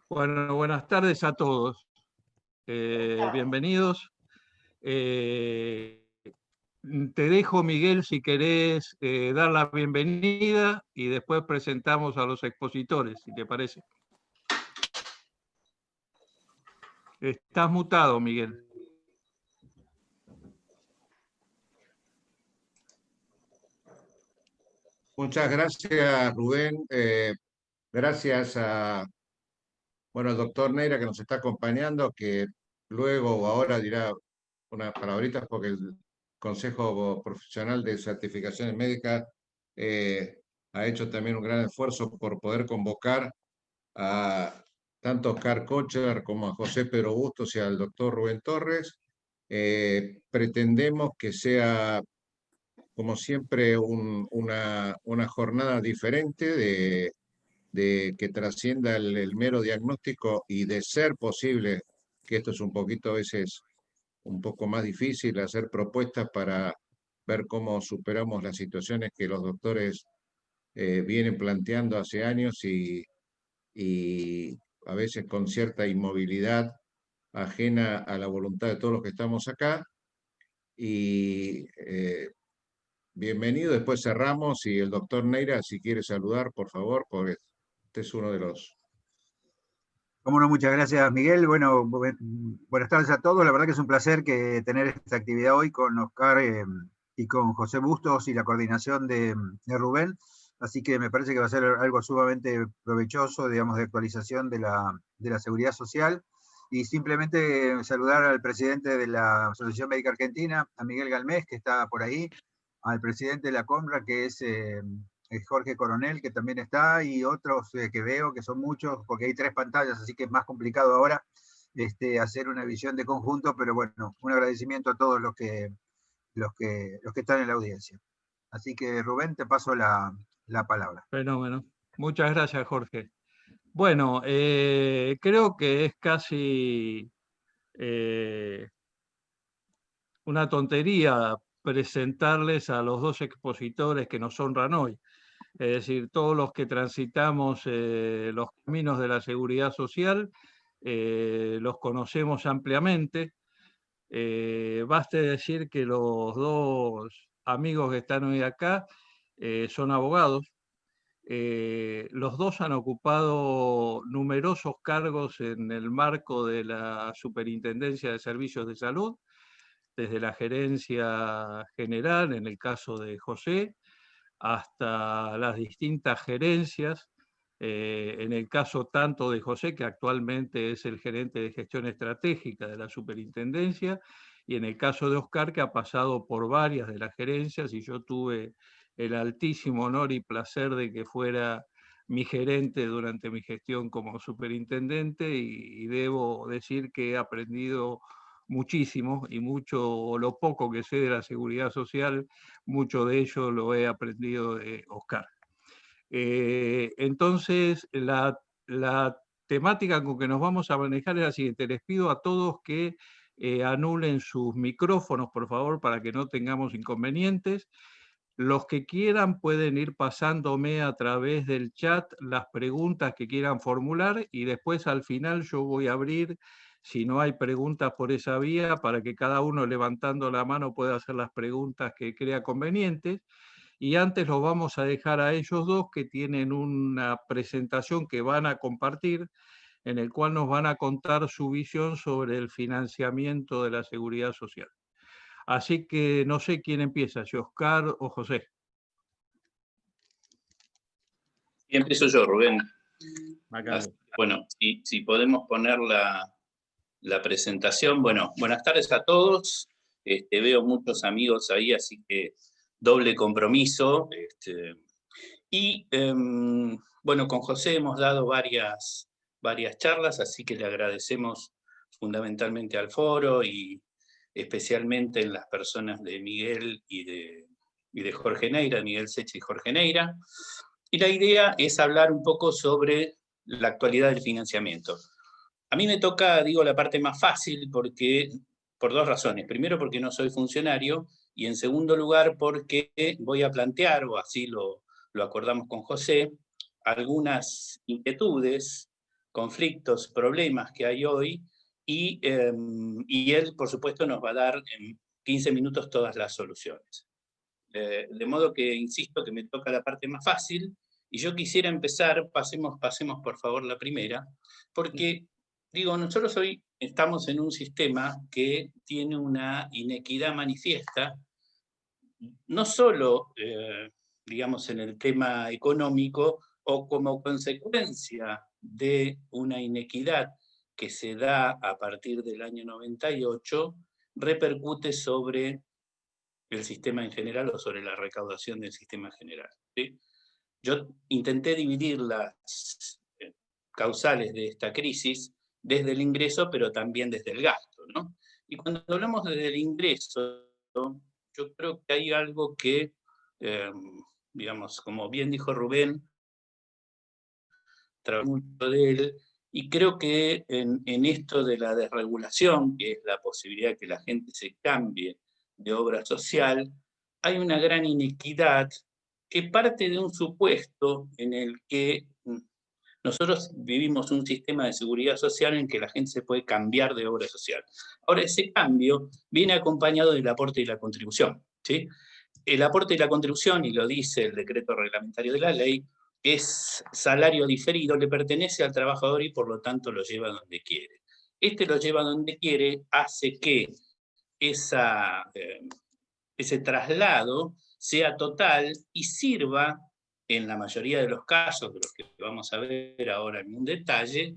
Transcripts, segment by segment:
Bueno, buenas tardes a todos. Bienvenidos. Te dejo, Miguel, si querés dar la bienvenida y después presentamos a los expositores, si te parece. Estás mutado, Miguel. Muchas gracias, Rubén. Gracias al doctor Neira que nos está acompañando, que luego o ahora dirá unas palabritas porque el Consejo Profesional de Certificaciones Médicas ha hecho también un gran esfuerzo por poder convocar a tanto a Oscar Kocher como a José Pedro Bustos y al doctor Rubén Torres. Pretendemos que sea, como siempre, una jornada diferente de que trascienda el mero diagnóstico y de ser posible, que esto es un poquito a veces un poco más difícil, hacer propuestas para ver cómo superamos las situaciones que los doctores vienen planteando hace años y a veces con cierta inmovilidad ajena a la voluntad de todos los que estamos acá. Y bienvenido, después cerramos y el doctor Neira, si quiere saludar, por favor, porque este es uno de los... Cómo no, muchas gracias, Miguel. Bueno, buenas tardes a todos. La verdad que es un placer tener esta actividad hoy con Oscar y con José Bustos y la coordinación de Rubén. Así que me parece que va a ser algo sumamente provechoso, digamos, de actualización de la seguridad social. Y simplemente saludar al presidente de la Asociación Médica Argentina, a Miguel Galmés, que está por ahí, al presidente de la COMRA, que es Jorge Coronel, que también está, y otros que veo, que son muchos, porque hay 3 pantallas, así que es más complicado ahora hacer una visión de conjunto, pero bueno, un agradecimiento a todos los que están en la audiencia. Así que, Rubén, te paso la palabra. Fenómeno. Muchas gracias, Jorge. Bueno, creo que es casi una tontería presentarles a los dos expositores que nos honran hoy. Es decir, todos los que transitamos los caminos de la seguridad social los conocemos ampliamente. Baste decir que los dos amigos que están hoy acá son abogados. Los dos han ocupado numerosos cargos en el marco de la Superintendencia de Servicios de Salud, desde la gerencia general, en el caso de José, hasta las distintas gerencias, en el caso tanto de José, que actualmente es el gerente de gestión estratégica de la superintendencia, y en el caso de Oscar, que ha pasado por varias de las gerencias, y yo tuve el altísimo honor y placer de que fuera mi gerente durante mi gestión como superintendente, y debo decir que he aprendido muchísimo, y mucho, o lo poco que sé de la seguridad social, mucho de ello lo he aprendido de Oscar. Entonces, la temática con que nos vamos a manejar es la siguiente. Les pido a todos que anulen sus micrófonos, por favor, para que no tengamos inconvenientes. Los que quieran pueden ir pasándome a través del chat las preguntas que quieran formular y después al final yo voy a abrir, si no hay preguntas por esa vía, para que cada uno levantando la mano pueda hacer las preguntas que crea convenientes. Y antes los vamos a dejar a ellos dos, que tienen una presentación que van a compartir, en el cual nos van a contar su visión sobre el financiamiento de la seguridad social. Así que no sé quién empieza, si Oscar o José. Y empiezo yo, Rubén. Así, bueno, si podemos poner la presentación. Bueno, buenas tardes a todos. Veo muchos amigos ahí, así que doble compromiso. Bueno, con José hemos dado varias charlas, así que le agradecemos fundamentalmente al foro y especialmente en las personas de Miguel y de Jorge Neira, Miguel Sechi y Jorge Neira. Y la idea es hablar un poco sobre la actualidad del financiamiento. A mí me toca, digo, la parte más fácil por 2 razones. Primero, porque no soy funcionario, y en segundo lugar, porque voy a plantear, o así lo acordamos con José, algunas inquietudes conflictos, problemas que hay hoy, y él, por supuesto, nos va a dar en 15 minutos todas las soluciones. De modo que, insisto, que me toca la parte más fácil, y yo quisiera empezar, pasemos por favor la primera, porque, digo, nosotros hoy estamos en un sistema que tiene una inequidad manifiesta, no solo, digamos, en el tema económico, o como consecuencia de una inequidad que se da a partir del año 98, repercute sobre el sistema en general o sobre la recaudación del sistema en general, ¿sí? Yo intenté dividir las causales de esta crisis desde el ingreso, pero también desde el gasto, ¿no? Y cuando hablamos desde el ingreso, yo creo que hay algo que, digamos, como bien dijo Rubén, trabajé mucho de él, y creo que en esto de la desregulación, que es la posibilidad de que la gente se cambie de obra social, hay una gran inequidad que parte de un supuesto en el que nosotros vivimos un sistema de seguridad social en que la gente se puede cambiar de obra social. Ahora, ese cambio viene acompañado del aporte y la contribución, ¿sí? El aporte y la contribución, y lo dice el decreto reglamentario de la ley, es salario diferido, le pertenece al trabajador y por lo tanto lo lleva donde quiere. Este lo lleva donde quiere, hace que ese traslado sea total y sirva, en la mayoría de los casos, de los que vamos a ver ahora en un detalle,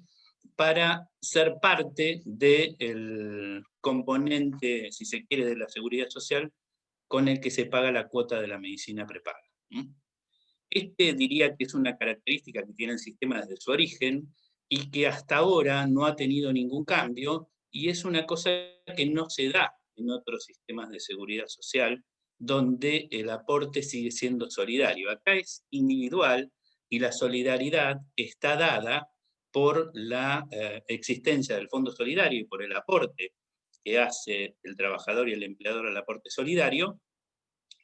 para ser parte del componente, si se quiere, de la seguridad social con el que se paga la cuota de la medicina prepaga. Diría que es una característica que tiene el sistema desde su origen y que hasta ahora no ha tenido ningún cambio, y es una cosa que no se da en otros sistemas de seguridad social, donde el aporte sigue siendo solidario. Acá es individual y la solidaridad está dada por la existencia del fondo solidario y por el aporte que hace el trabajador y el empleador al aporte solidario,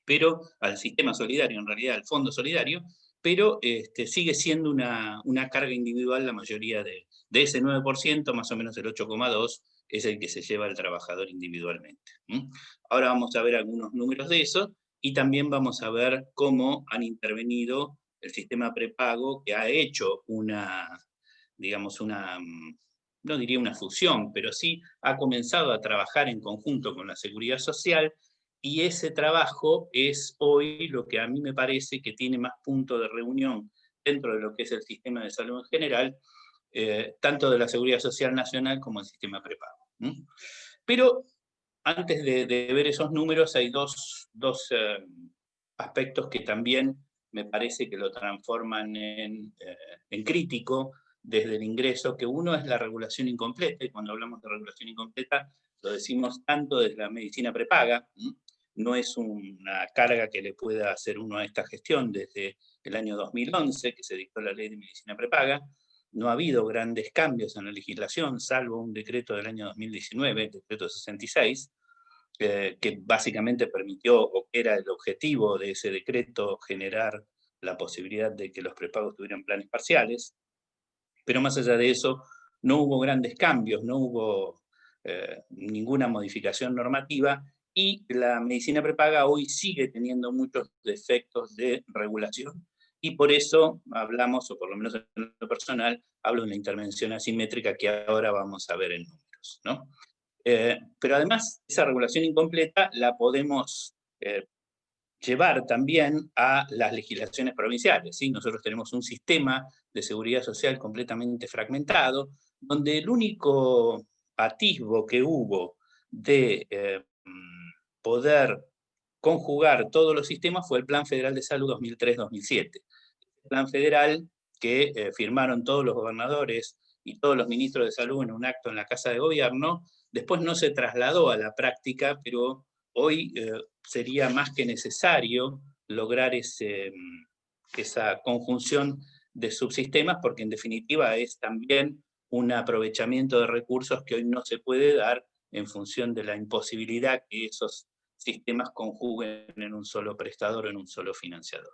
pero al sistema solidario, en realidad al fondo solidario, pero sigue siendo una carga individual la mayoría de ese 9%, más o menos el 8,2%, es el que se lleva el trabajador individualmente. Ahora vamos a ver algunos números de eso, y también vamos a ver cómo han intervenido el sistema prepago, que ha hecho digamos, no diría una fusión, pero sí ha comenzado a trabajar en conjunto con la seguridad social, y ese trabajo es hoy lo que a mí me parece que tiene más punto de reunión dentro de lo que es el sistema de salud en general, tanto de la Seguridad Social Nacional como el sistema prepago. Pero antes de ver esos números, hay dos aspectos que también me parece que lo transforman en crítico desde el ingreso, que uno es la regulación incompleta, y cuando hablamos de regulación incompleta lo decimos tanto desde la medicina prepaga, no es una carga que le pueda hacer uno a esta gestión desde el año 2011, que se dictó la ley de medicina prepaga. No ha habido grandes cambios en la legislación, salvo un decreto del año 2019, el decreto 66, que básicamente permitió, o que era el objetivo de ese decreto, generar la posibilidad de que los prepagos tuvieran planes parciales. Pero más allá de eso, no hubo grandes cambios, no hubo ninguna modificación normativa, y la medicina prepaga hoy sigue teniendo muchos defectos de regulación, y por eso hablamos, o por lo menos en lo personal, hablo de una intervención asimétrica que ahora vamos a ver en números, ¿no? Pero además, esa regulación incompleta la podemos llevar también a las legislaciones provinciales, ¿sí? Nosotros tenemos un sistema de seguridad social completamente fragmentado, donde el único atisbo que hubo de poder conjugar todos los sistemas fue el Plan Federal de Salud 2003-2007. El Plan Federal que firmaron todos los gobernadores y todos los ministros de salud en un acto en la Casa de Gobierno, después no se trasladó a la práctica, pero hoy sería más que necesario lograr esa conjunción de subsistemas, porque en definitiva es también un aprovechamiento de recursos que hoy no se puede dar en función de la imposibilidad que esos sistemas conjuguen en un solo prestador o en un solo financiador.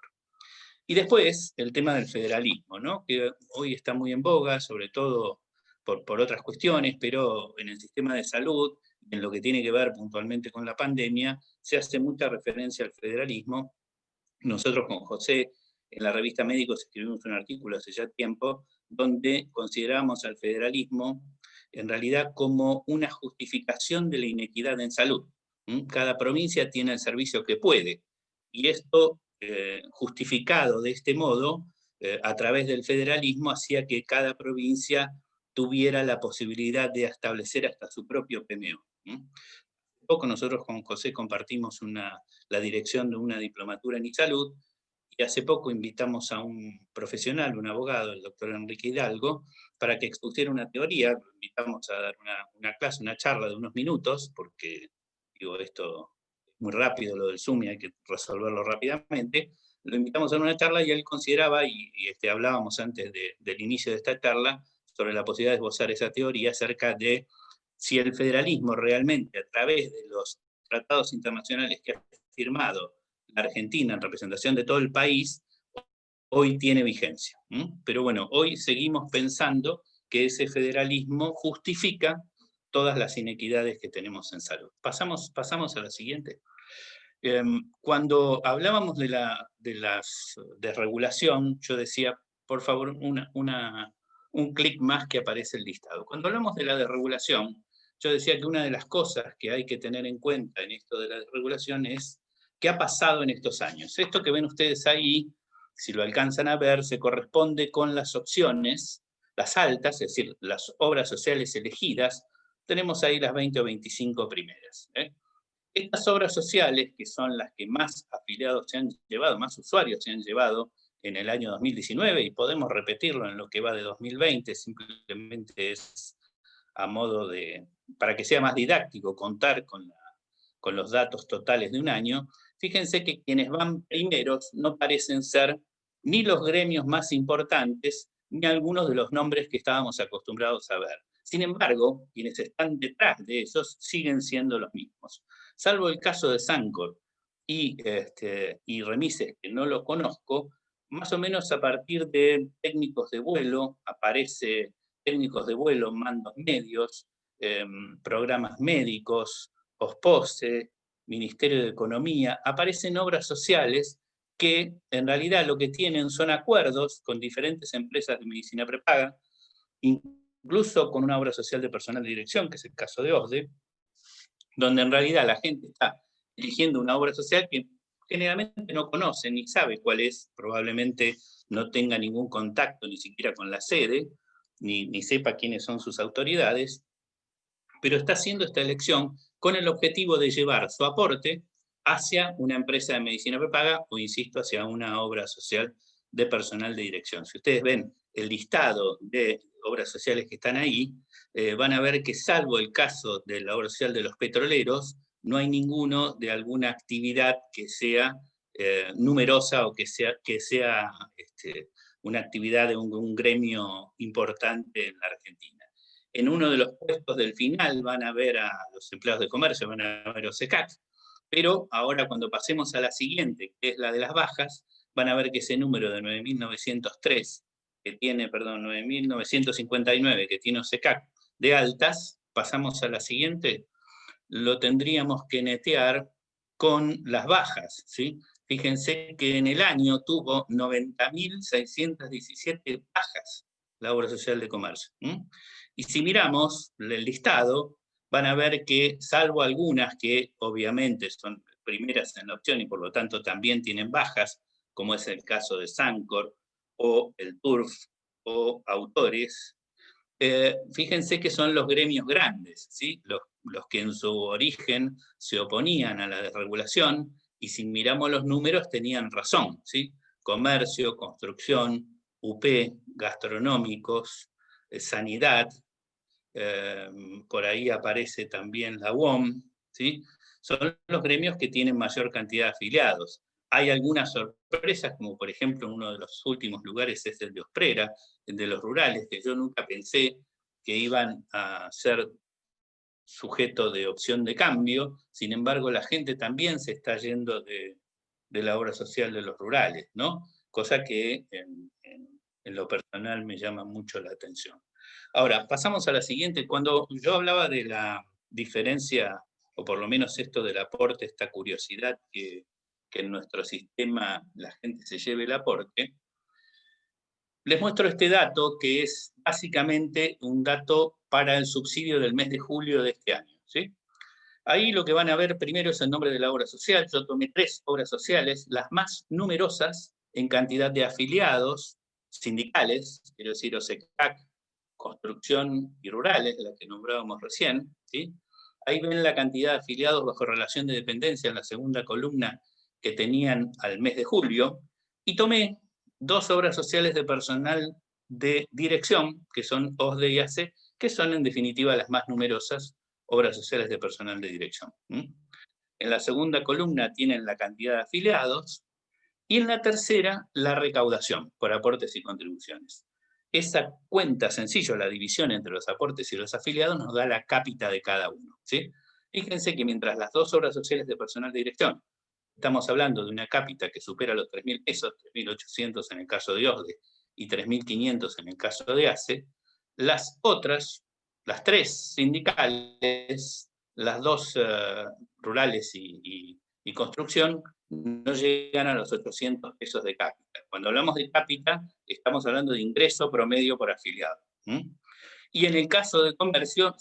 Y después, el tema del federalismo, ¿no? Que hoy está muy en boga, sobre todo por otras cuestiones, pero en el sistema de salud, en lo que tiene que ver puntualmente con la pandemia, se hace mucha referencia al federalismo. Nosotros con José, en la revista Médicos, escribimos un artículo hace ya tiempo, donde consideramos al federalismo en realidad como una justificación de la inequidad en salud. Cada provincia tiene el servicio que puede, y esto, justificado de este modo, a través del federalismo, hacía que cada provincia tuviera la posibilidad de establecer hasta su propio PMO. Hace poco nosotros con José compartimos la dirección de una diplomatura en salud, y hace poco invitamos a un profesional, un abogado, el doctor Enrique Hidalgo, para que expusiera una teoría. Lo invitamos a dar una clase, una charla de unos minutos, porque digo, esto es muy rápido, lo del Zoom, y hay que resolverlo rápidamente. Lo invitamos a una charla y él consideraba, y hablábamos antes del inicio de esta charla, sobre la posibilidad de esbozar esa teoría acerca de si el federalismo realmente, a través de los tratados internacionales que ha firmado la Argentina en representación de todo el país, hoy tiene vigencia. Pero bueno, hoy seguimos pensando que ese federalismo justifica todas las inequidades que tenemos en salud. Pasamos a la siguiente. Cuando hablábamos de la desregulación, yo decía, por favor, un clic más que aparece el listado. Cuando hablamos de la desregulación, yo decía que una de las cosas que hay que tener en cuenta en esto de la desregulación es qué ha pasado en estos años. Esto que ven ustedes ahí, si lo alcanzan a ver, se corresponde con las opciones, las altas, es decir, las obras sociales elegidas. Tenemos ahí las 20 o 25 primeras. Estas obras sociales, que son las que más afiliados se han llevado, más usuarios se han llevado en el año 2019, y podemos repetirlo en lo que va de 2020, simplemente es a modo de, para que sea más didáctico, contar con los datos totales de un año. Fíjense que quienes van primeros no parecen ser ni los gremios más importantes, ni algunos de los nombres que estábamos acostumbrados a ver. Sin embargo, quienes están detrás de esos siguen siendo los mismos. Salvo el caso de Sancor y Remises, que no lo conozco, más o menos a partir de técnicos de vuelo, aparece técnicos de vuelo, mandos medios, programas médicos, OSPOSE, Ministerio de Economía, aparecen obras sociales que en realidad lo que tienen son acuerdos con diferentes empresas de medicina prepaga, incluso con una obra social de personal de dirección, que es el caso de OSDE, donde en realidad la gente está eligiendo una obra social que generalmente no conoce ni sabe cuál es, probablemente no tenga ningún contacto ni siquiera con la sede, ni sepa quiénes son sus autoridades, pero está haciendo esta elección con el objetivo de llevar su aporte hacia una empresa de medicina prepaga o, insisto, hacia una obra social de personal de dirección. Si ustedes ven el listado de obras sociales que están ahí, van a ver que, salvo el caso de la obra social de los petroleros, no hay ninguno de alguna actividad que sea numerosa o que sea una actividad de un gremio importante en la Argentina. En uno de los puestos del final van a ver a los empleados de comercio, van a ver a OSECAC, pero ahora cuando pasemos a la siguiente, que es la de las bajas, van a ver que ese número de 9.903, que tiene, perdón, 9.959, que tiene OSECAC de altas, pasamos a la siguiente, lo tendríamos que netear con las bajas, ¿sí? Fíjense que en el año tuvo 90.617 bajas la obra social de comercio. Y si miramos el listado, van a ver que, salvo algunas que obviamente son primeras en la opción y por lo tanto también tienen bajas, como es el caso de Sancor o el TURF o Autores, fíjense que son los gremios grandes, ¿sí? Los que en su origen se oponían a la desregulación, y si miramos los números tenían razón, ¿sí? Comercio, construcción, UP, gastronómicos, sanidad, por ahí aparece también la UOM, ¿sí? Son los gremios que tienen mayor cantidad de afiliados. Hay algunas sorpresas, como por ejemplo uno de los últimos lugares es el de Osprera, el de los rurales, que yo nunca pensé que iban a ser sujeto de opción de cambio. Sin embargo, la gente también se está yendo de la obra social de los rurales, ¿no? cosa que en lo personal me llama mucho la atención. Ahora, pasamos a la siguiente. Cuando yo hablaba de la diferencia, o por lo menos esto del aporte, esta curiosidad que en nuestro sistema la gente se lleve el aporte, les muestro este dato que es básicamente un dato para el subsidio del mes de julio de este año, ¿sí? Ahí lo que van a ver primero es el nombre de la obra social. Yo tomé 3 obras sociales, las más numerosas en cantidad de afiliados sindicales, quiero decir OSECAC, Construcción y Rurales, la que nombrábamos recién, ¿sí? Ahí ven la cantidad de afiliados bajo relación de dependencia en la segunda columna que tenían al mes de julio, y tomé 2 obras sociales de personal de dirección, que son OSDE y ACE, que son en definitiva las más numerosas obras sociales de personal de dirección. En la segunda columna tienen la cantidad de afiliados, y en la tercera, la recaudación por aportes y contribuciones. Esa cuenta sencillo, la división entre los aportes y los afiliados, nos da la cápita de cada uno, ¿sí? Fíjense que mientras las 2 obras sociales de personal de dirección, estamos hablando de una cápita que supera los 3.000 pesos, 3.800 en el caso de OSDE y 3.500 en el caso de ACE, las otras, las 3 sindicales, las 2 rurales y construcción, no llegan a los 800 pesos de cápita. Cuando hablamos de cápita, estamos hablando de ingreso promedio por afiliado. Y en el caso de comercio,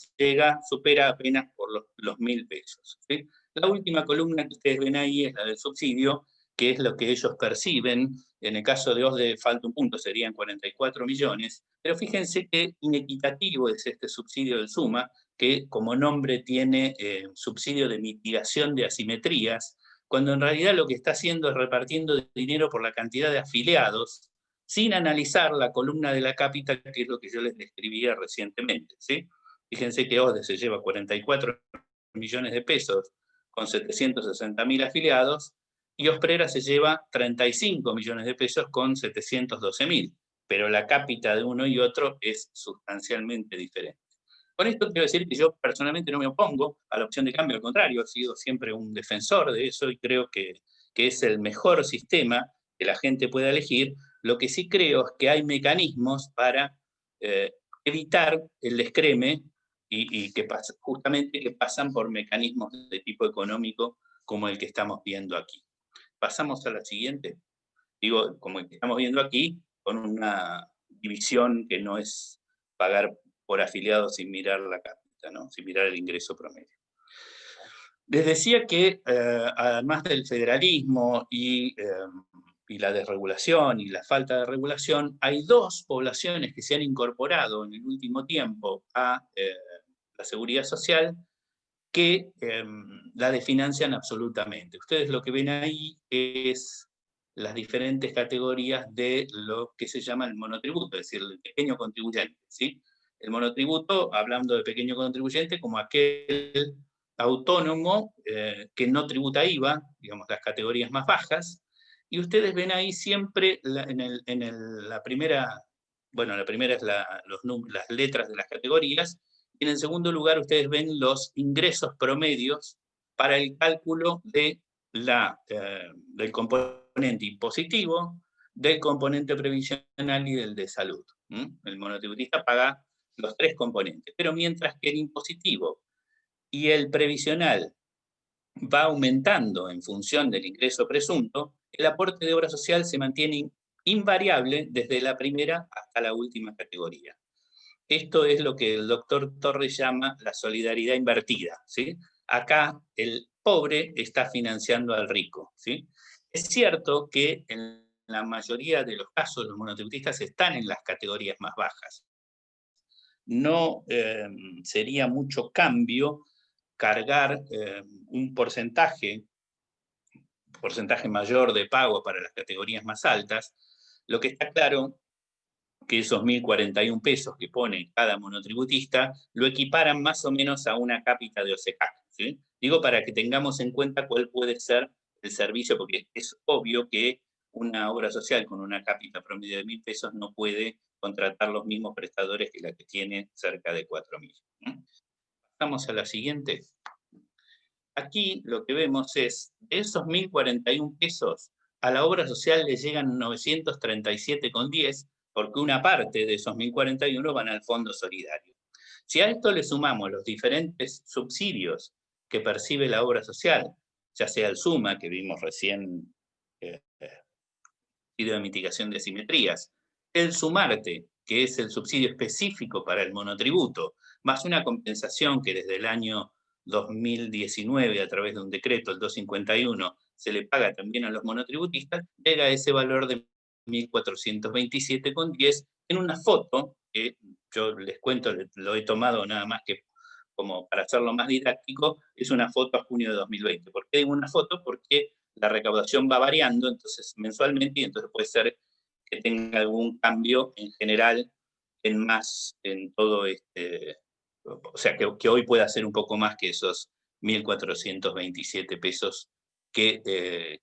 supera apenas por los 1.000 pesos. ¿Sí? La última columna que ustedes ven ahí es la del subsidio, que es lo que ellos perciben. En el caso de OSDE falta un punto, serían 44 millones. Pero fíjense qué inequitativo es este subsidio del SUMA, que como nombre tiene subsidio de mitigación de asimetrías, cuando en realidad lo que está haciendo es repartiendo dinero por la cantidad de afiliados, sin analizar la columna de la cápita, que es lo que yo les describía recientemente, ¿sí? Fíjense que OSDE se lleva 44 millones de pesos con 760.000 afiliados, y Osprera se lleva 35 millones de pesos con 712.000, pero la cápita de uno y otro es sustancialmente diferente. Con esto quiero decir que yo personalmente no me opongo a la opción de cambio, al contrario, he sido siempre un defensor de eso y creo que es el mejor sistema que la gente pueda elegir. Lo que sí creo es que hay mecanismos para evitar el descreme y que justamente que pasan por mecanismos de tipo económico como el que estamos viendo aquí. Pasamos a la siguiente. Digo, como el que estamos viendo aquí, con una división que no es pagar por afiliados sin mirar la cápita, ¿no? Sin mirar el ingreso promedio. Les decía que además del federalismo y la desregulación y la falta de regulación, hay 2 poblaciones que se han incorporado en el último tiempo a la seguridad social que la desfinancian absolutamente. Ustedes lo que ven ahí es las diferentes categorías de lo que se llama el monotributo, es decir, el pequeño contribuyente, ¿sí? El monotributo, hablando de pequeño contribuyente, como aquel autónomo que no tributa IVA, digamos las categorías más bajas, y ustedes ven ahí siempre la primera, bueno, la primera es las letras de las categorías, y en el segundo lugar ustedes ven los ingresos promedios para el cálculo de del componente impositivo, del componente previsional y del de salud. El monotributista paga los 3 componentes, pero mientras que el impositivo y el previsional va aumentando en función del ingreso presunto, el aporte de obra social se mantiene invariable desde la primera hasta la última categoría. Esto es lo que el doctor Torres llama la solidaridad invertida, ¿sí? Acá el pobre está financiando al rico, ¿sí? Es cierto que en la mayoría de los casos los monotributistas están en las categorías más bajas. No sería mucho cambio cargar un porcentaje mayor de pago para las categorías más altas. Lo que está claro que esos 1.041 pesos que pone cada monotributista lo equiparan más o menos a una cápita de OSECAC, ¿sí? Digo para que tengamos en cuenta cuál puede ser el servicio, porque es obvio que una obra social con una cápita promedio de 1.000 pesos no puede contratar los mismos prestadores que la que tiene cerca de 4.000. Pasamos a la siguiente. Aquí lo que vemos es, de esos 1.041 pesos, a la obra social le llegan 937,10, porque una parte de esos 1.041 van al Fondo Solidario. Si a esto le sumamos los diferentes subsidios que percibe la obra social, ya sea el SUMA, que vimos recién, subsidio de mitigación de asimetrías, el SUMARTE, que es el subsidio específico para el monotributo, más una compensación que desde el año 2019, a través de un decreto, el 251, se le paga también a los monotributistas, llega a ese valor de 1.427,10 en una foto que yo les cuento, lo he tomado nada más que como para hacerlo más didáctico, es una foto a junio de 2020. ¿Por qué digo una foto? Porque la recaudación va variando, entonces mensualmente, y entonces puede ser que tenga algún cambio en general en todo o sea, que hoy pueda ser un poco más que esos 1.427 pesos que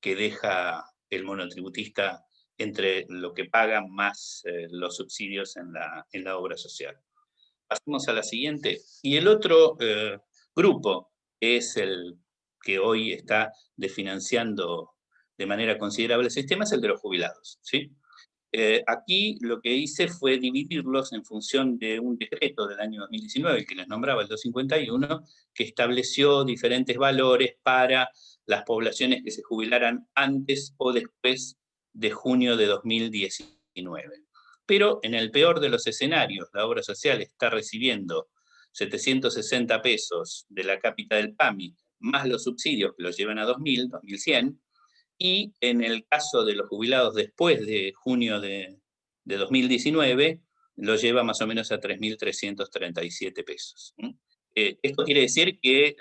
deja el monotributista entre lo que paga más los subsidios en la obra social. Pasemos a la siguiente. Y el otro grupo, que es el que hoy está desfinanciando de manera considerable el sistema, es el de los jubilados, ¿sí? Aquí lo que hice fue dividirlos en función de un decreto del año 2019, que les nombraba el 251, que estableció diferentes valores para las poblaciones que se jubilaran antes o después de junio de 2019. Pero en el peor de los escenarios, la obra social está recibiendo 760 pesos de la cápita del PAMI, más los subsidios que los llevan a 2.000, 2.100, y en el caso de los jubilados después de junio de 2019, lo lleva más o menos a 3.337 pesos. Esto quiere decir que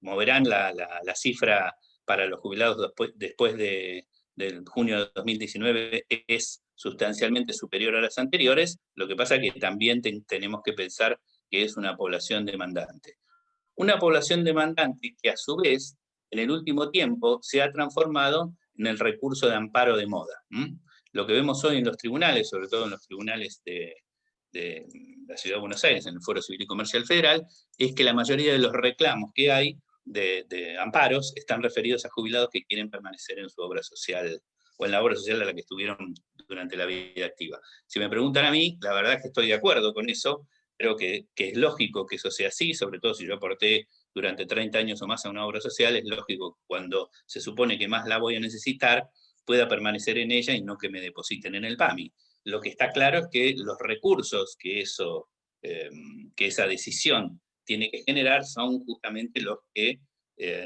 moverán la cifra para los jubilados después del junio de 2019 es sustancialmente superior a las anteriores, lo que pasa es que también tenemos que pensar que es una población demandante. Una población demandante que a su vez en el último tiempo se ha transformado en el recurso de amparo de moda. Lo que vemos hoy en los tribunales, sobre todo en los tribunales de la Ciudad de Buenos Aires, en el Foro Civil y Comercial Federal, es que la mayoría de los reclamos que hay de amparos están referidos a jubilados que quieren permanecer en su obra social o en la obra social a la que estuvieron durante la vida activa. Si me preguntan a mí, la verdad es que estoy de acuerdo con eso. Creo que es lógico que eso sea así, sobre todo si yo aporté durante 30 años o más a una obra social, es lógico que cuando se supone que más la voy a necesitar, pueda permanecer en ella y no que me depositen en el PAMI. Lo que está claro es que los recursos que esa decisión tiene que generar son justamente los que,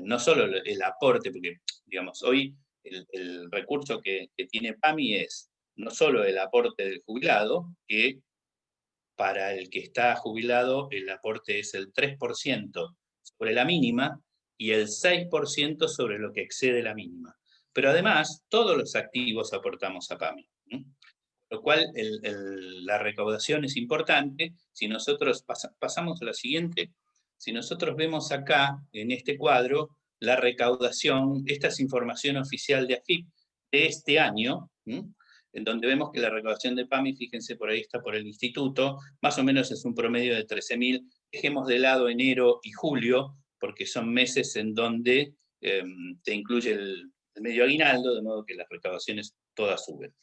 no solo el aporte, porque digamos, hoy el recurso que tiene PAMI es no solo el aporte del jubilado, que para el que está jubilado el aporte es el 3% sobre la mínima y el 6% sobre lo que excede la mínima. Pero además, todos los activos aportamos a PAMI. Lo cual la recaudación es importante. Si nosotros pasamos a la siguiente, si nosotros vemos acá, en este cuadro, la recaudación, esta es información oficial de AFIP de este año, en donde vemos que la recaudación de PAMI, fíjense, por ahí está por el instituto, más o menos es un promedio de 13.000. Dejemos de lado enero y julio, porque son meses en donde se incluye el medio aguinaldo, de modo que las recaudaciones todas suben.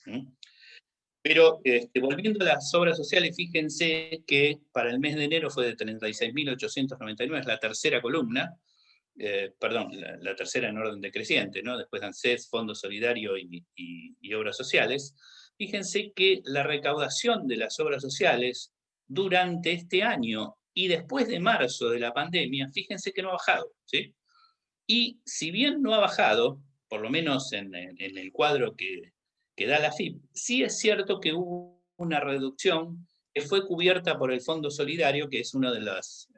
Pero volviendo a las obras sociales, fíjense que para el mes de enero fue de 36.899, es la tercera columna, perdón, la tercera en orden decreciente, ¿no? Después de ANSES, Fondo Solidario y Obras Sociales. Fíjense que la recaudación de las obras sociales durante este año y después de marzo de la pandemia, fíjense que no ha bajado, ¿sí? Y si bien no ha bajado, por lo menos en el cuadro que da la AFIP, sí es cierto que hubo una reducción que fue cubierta por el Fondo Solidario, que es una de las,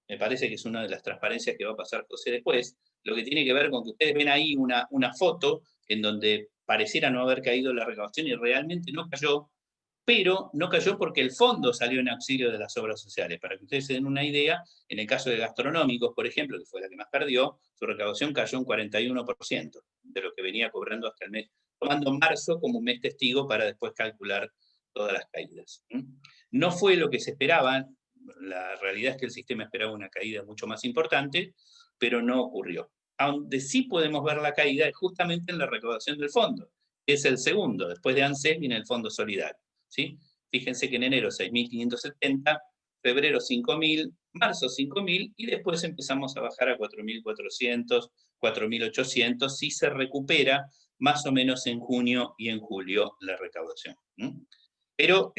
me parece que es una de las transparencias que va a pasar José después, lo que tiene que ver con que ustedes ven ahí una foto en donde pareciera no haber caído la recaudación y realmente no cayó, pero no cayó porque el fondo salió en auxilio de las obras sociales. Para que ustedes se den una idea, en el caso de gastronómicos, por ejemplo, que fue la que más perdió, su recaudación cayó un 41% de lo que venía cobrando hasta el mes, tomando marzo como un mes testigo para después calcular todas las caídas. No fue lo que se esperaba, la realidad es que el sistema esperaba una caída mucho más importante, pero no ocurrió. donde sí podemos ver la caída es justamente en la recaudación del fondo, que es el segundo. Después de ANSES viene el Fondo Solidario, ¿sí? Fíjense que en enero 6.570, febrero 5.000, marzo 5.000, y después empezamos a bajar a 4.400, 4.800, si se recupera más o menos en junio y en julio la recaudación. Pero,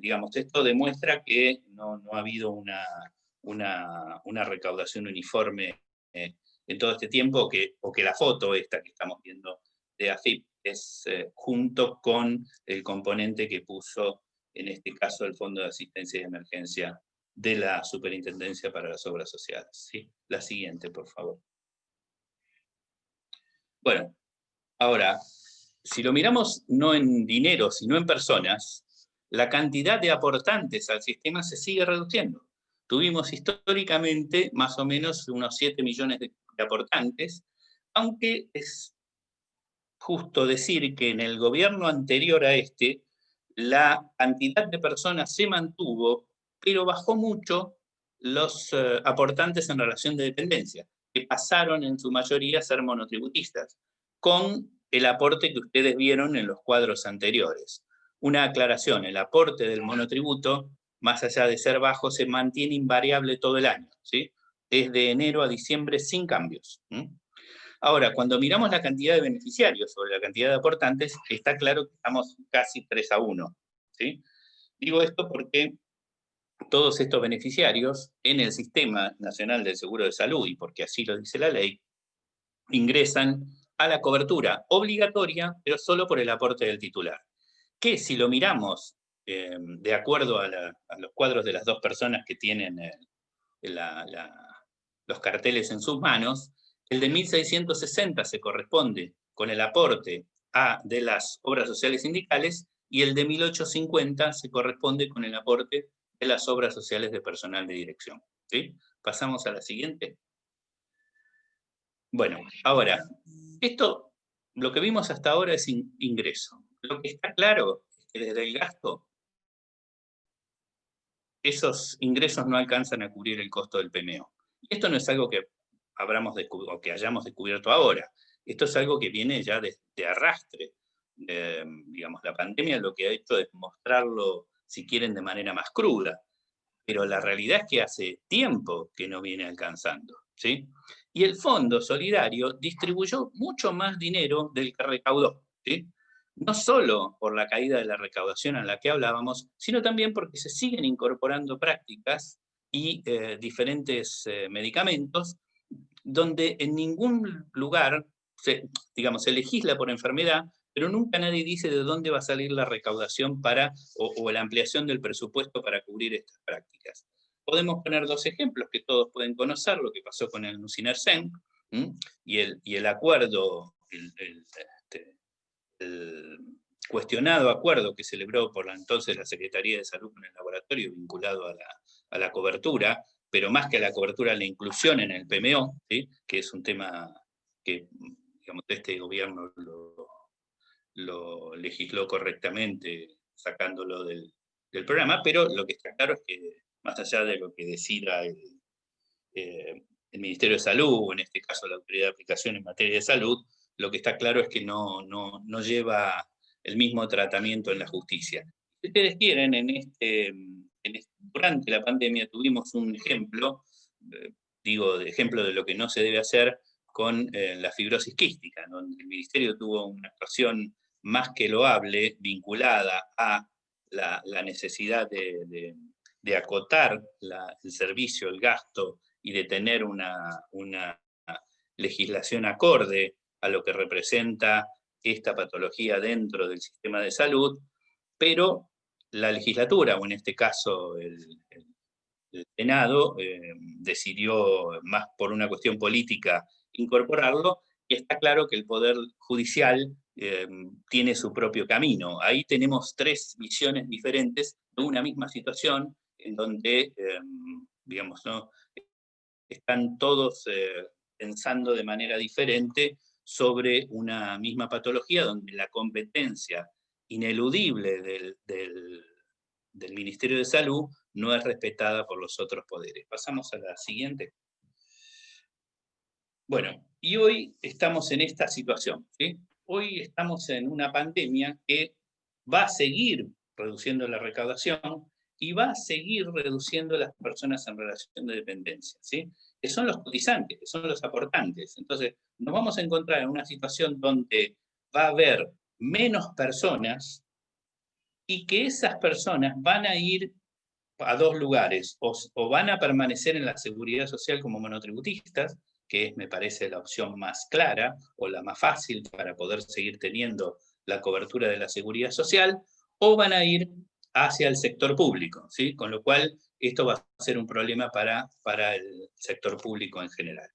digamos, esto demuestra que no ha habido una recaudación uniforme en todo este tiempo, o que la foto esta que estamos viendo de AFIP es junto con el componente que puso, en este caso, el Fondo de Asistencia y Emergencia de la Superintendencia para las Obras Sociales. ¿Sí? La siguiente, por favor. Bueno, ahora, si lo miramos no en dinero, sino en personas, la cantidad de aportantes al sistema se sigue reduciendo. Tuvimos históricamente más o menos unos 7 millones de aportantes, aunque es justo decir que en el gobierno anterior a este, la cantidad de personas se mantuvo, pero bajó mucho los aportantes en relación de dependencia, que pasaron en su mayoría a ser monotributistas, con el aporte que ustedes vieron en los cuadros anteriores. Una aclaración, el aporte del monotributo, más allá de ser bajo, se mantiene invariable todo el año, ¿sí? Desde enero a diciembre sin cambios. Ahora, cuando miramos la cantidad de beneficiarios sobre la cantidad de aportantes, está claro que estamos casi 3-1, ¿sí? Digo esto porque todos estos beneficiarios en el Sistema Nacional del Seguro de Salud, y porque así lo dice la ley, ingresan a la cobertura obligatoria, pero solo por el aporte del titular. Que si lo miramos de acuerdo a los cuadros de las dos personas que tienen los carteles en sus manos, el de 1.660 se corresponde con el aporte de las obras sociales sindicales, y el de 1.850 se corresponde con el aporte de las obras sociales de personal de dirección. ¿Sí? Pasamos a la siguiente. Bueno, ahora, esto, lo que vimos hasta ahora es ingreso. Lo que está claro es que desde el gasto, esos ingresos no alcanzan a cubrir el costo del PMO. Y esto no es algo que hayamos descubierto ahora. Esto es algo que viene ya de arrastre. Digamos, la pandemia lo que ha hecho es mostrarlo, si quieren, de manera más cruda. Pero la realidad es que hace tiempo que no viene alcanzando, ¿sí? Y el Fondo Solidario distribuyó mucho más dinero del que recaudó, ¿sí? No solo por la caída de la recaudación a la que hablábamos, sino también porque se siguen incorporando prácticas y diferentes medicamentos donde en ningún lugar se legisla por enfermedad, pero nunca nadie dice de dónde va a salir la recaudación o la ampliación del presupuesto para cubrir estas prácticas. Podemos poner dos ejemplos que todos pueden conocer, lo que pasó con el Nusinersen y el acuerdo, el cuestionado acuerdo que celebró por entonces la Secretaría de Salud con el laboratorio vinculado a la cobertura, pero más que a la cobertura, la inclusión en el PMO, ¿sí? Que es un tema que, digamos, este gobierno lo legisló correctamente, sacándolo del programa, pero lo que está claro es que, más allá de lo que decida el Ministerio de Salud, o en este caso la Autoridad de Aplicación en materia de salud, lo que está claro es que no lleva el mismo tratamiento en la justicia. Si ustedes quieren, durante la pandemia tuvimos un ejemplo, de ejemplo de lo que no se debe hacer con la fibrosis quística, donde el Ministerio tuvo una actuación más que loable, vinculada a la necesidad de acotar el servicio, el gasto, y de tener una legislación acorde a lo que representa esta patología dentro del sistema de salud, pero la legislatura, o en este caso el Senado, decidió, más por una cuestión política, incorporarlo, y está claro que el Poder Judicial tiene su propio camino. Ahí tenemos tres visiones diferentes de una misma situación, en donde, digamos, ¿no?, están todos pensando de manera diferente sobre una misma patología, donde la competencia ineludible del Ministerio de Salud no es respetada por los otros poderes. Pasamos a la siguiente. Bueno, Y hoy estamos en esta situación, ¿sí? Hoy estamos en una pandemia que va a seguir reduciendo la recaudación y va a seguir reduciendo las personas en relación de dependencia, ¿sí? Que son los cotizantes, que son los aportantes. Entonces, nos vamos a encontrar en una situación donde va a haber menos personas y que esas personas van a ir a dos lugares, o van a permanecer en la seguridad social como monotributistas, que es, me parece, la opción más clara o la más fácil para poder seguir teniendo la cobertura de la seguridad social, o van a ir hacia el sector público, ¿sí? Con lo cual esto va a ser un problema para el sector público en general.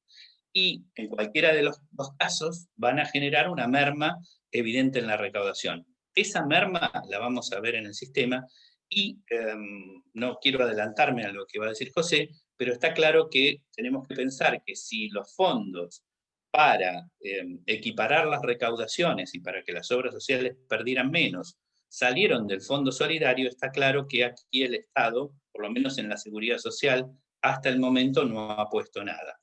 Y en cualquiera de los dos casos van a generar una merma evidente en la recaudación. Esa merma la vamos a ver en el sistema y no quiero adelantarme a lo que va a decir José, pero está claro que tenemos que pensar que si los fondos para equiparar las recaudaciones y para que las obras sociales perdieran menos salieron del Fondo Solidario, está claro que aquí el Estado, por lo menos en la seguridad social, hasta el momento no ha puesto nada.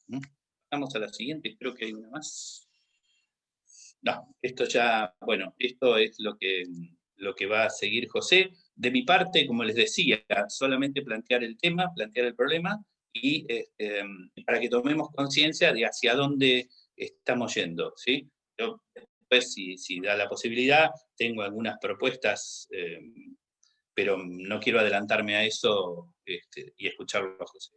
Vamos a la siguiente, creo que hay una más. No, esto ya, bueno, esto es lo que va a seguir José. De mi parte, como les decía, solamente plantear el tema, plantear el problema, y para que tomemos conciencia de hacia dónde estamos yendo, ¿sí? Yo, después, si da la posibilidad, tengo algunas propuestas, pero no quiero adelantarme a eso y escucharlo a José.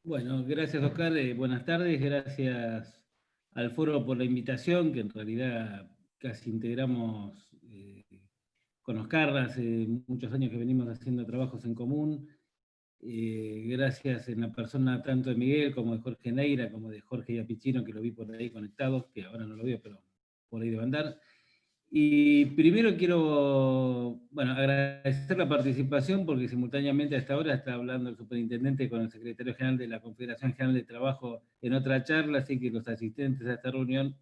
Bueno, gracias Oscar, buenas tardes, gracias al foro por la invitación, que en realidad casi integramos con Oscar, hace muchos años que venimos haciendo trabajos en común, gracias en la persona tanto de Miguel como de Jorge Neira, como de Jorge Iapichino, que lo vi por ahí conectados, que ahora no lo veo, pero por ahí debe andar. Y primero quiero, bueno, agradecer la participación porque simultáneamente hasta ahora está hablando el superintendente con el secretario general de la Confederación General de Trabajo en otra charla, así que los asistentes a esta reunión,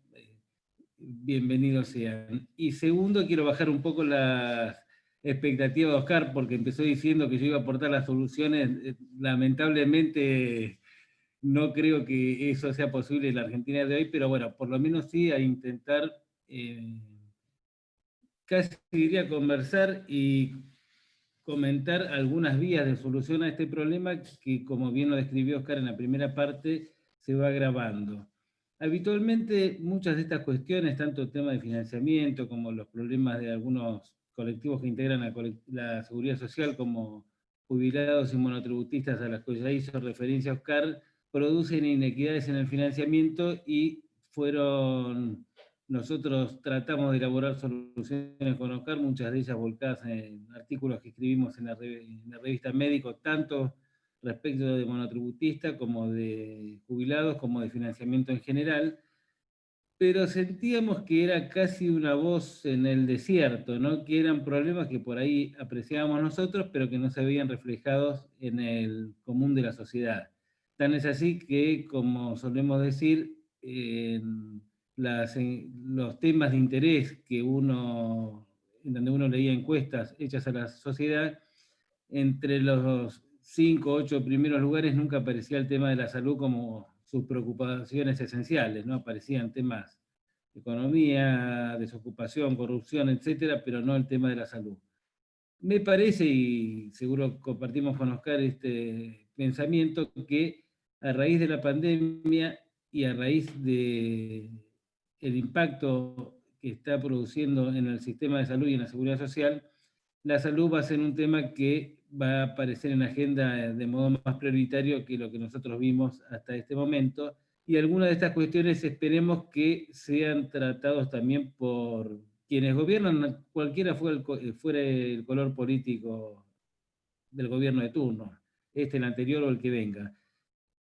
bienvenidos sean. Y segundo, quiero bajar un poco las expectativas de Oscar porque empezó diciendo que yo iba a aportar las soluciones. Lamentablemente no creo que eso sea posible en la Argentina de hoy, pero bueno, por lo menos sí a intentar... casi diría conversar y comentar algunas vías de solución a este problema que, como bien lo describió Oscar en la primera parte, se va agravando. Habitualmente muchas de estas cuestiones, tanto el tema de financiamiento como los problemas de algunos colectivos que integran la seguridad social como jubilados y monotributistas a las que ya hizo referencia Oscar, producen inequidades en el financiamiento y nosotros tratamos de elaborar soluciones con Oscar, muchas de ellas volcadas en artículos que escribimos en la revista Médico, tanto respecto de monotributistas como de jubilados, como de financiamiento en general, pero sentíamos que era casi una voz en el desierto, ¿no? Que eran problemas que por ahí apreciábamos nosotros, pero que no se veían reflejados en el común de la sociedad. Tan es así que, como solemos decir, los temas de interés en donde uno leía encuestas hechas a la sociedad, entre los 5 o 8 primeros lugares nunca aparecía el tema de la salud como sus preocupaciones esenciales, ¿no? Aparecían temas de economía, desocupación, corrupción, etcétera, pero no el tema de la salud. Me parece, y seguro compartimos con Oscar este pensamiento, que a raíz de la pandemia y a raíz de el impacto que está produciendo en el sistema de salud y en la seguridad social, la salud va a ser un tema que va a aparecer en la agenda de modo más prioritario que lo que nosotros vimos hasta este momento, y algunas de estas cuestiones esperemos que sean tratados también por quienes gobiernan, cualquiera fuera el color político del gobierno de turno, el anterior o el que venga.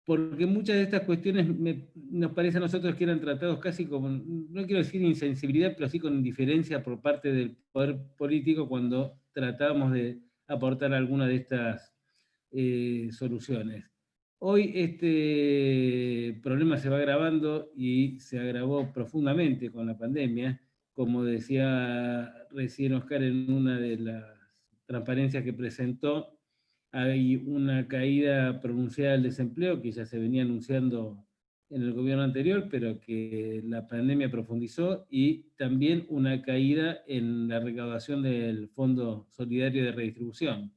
Porque muchas de estas cuestiones nos parece a nosotros que eran tratados casi como, no quiero decir insensibilidad, pero sí con indiferencia por parte del poder político cuando tratábamos de aportar alguna de estas soluciones. Hoy este problema se va agravando y se agravó profundamente con la pandemia, como decía recién Oscar en una de las transparencias que presentó. hay una caída pronunciada del desempleo que ya se venía anunciando en el gobierno anterior, pero que la pandemia profundizó, y también una caída en la recaudación del Fondo Solidario de Redistribución.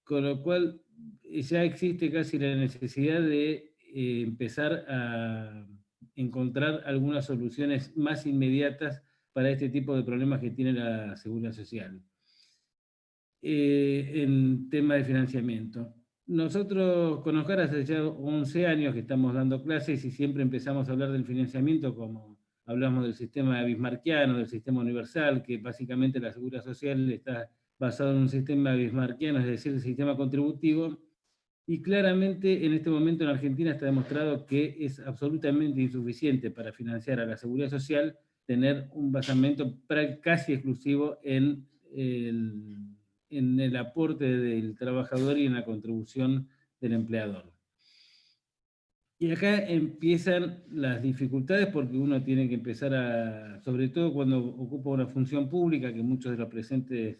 Con lo cual ya existe casi la necesidad de empezar a encontrar algunas soluciones más inmediatas para este tipo de problemas que tiene la Seguridad Social. En tema de financiamiento. Nosotros con Oscar hace ya 11 años que estamos dando clases y siempre empezamos a hablar del financiamiento como hablamos del sistema bismarckiano, del sistema universal, que básicamente la Seguridad Social está basado en un sistema bismarckiano, es decir, el sistema contributivo, y claramente en este momento en Argentina está demostrado que es absolutamente insuficiente para financiar a la Seguridad Social tener un basamento casi exclusivo en el aporte del trabajador y en la contribución del empleador. Y acá empiezan las dificultades porque uno tiene que empezar a, sobre todo cuando ocupa una función pública, que muchos de los presentes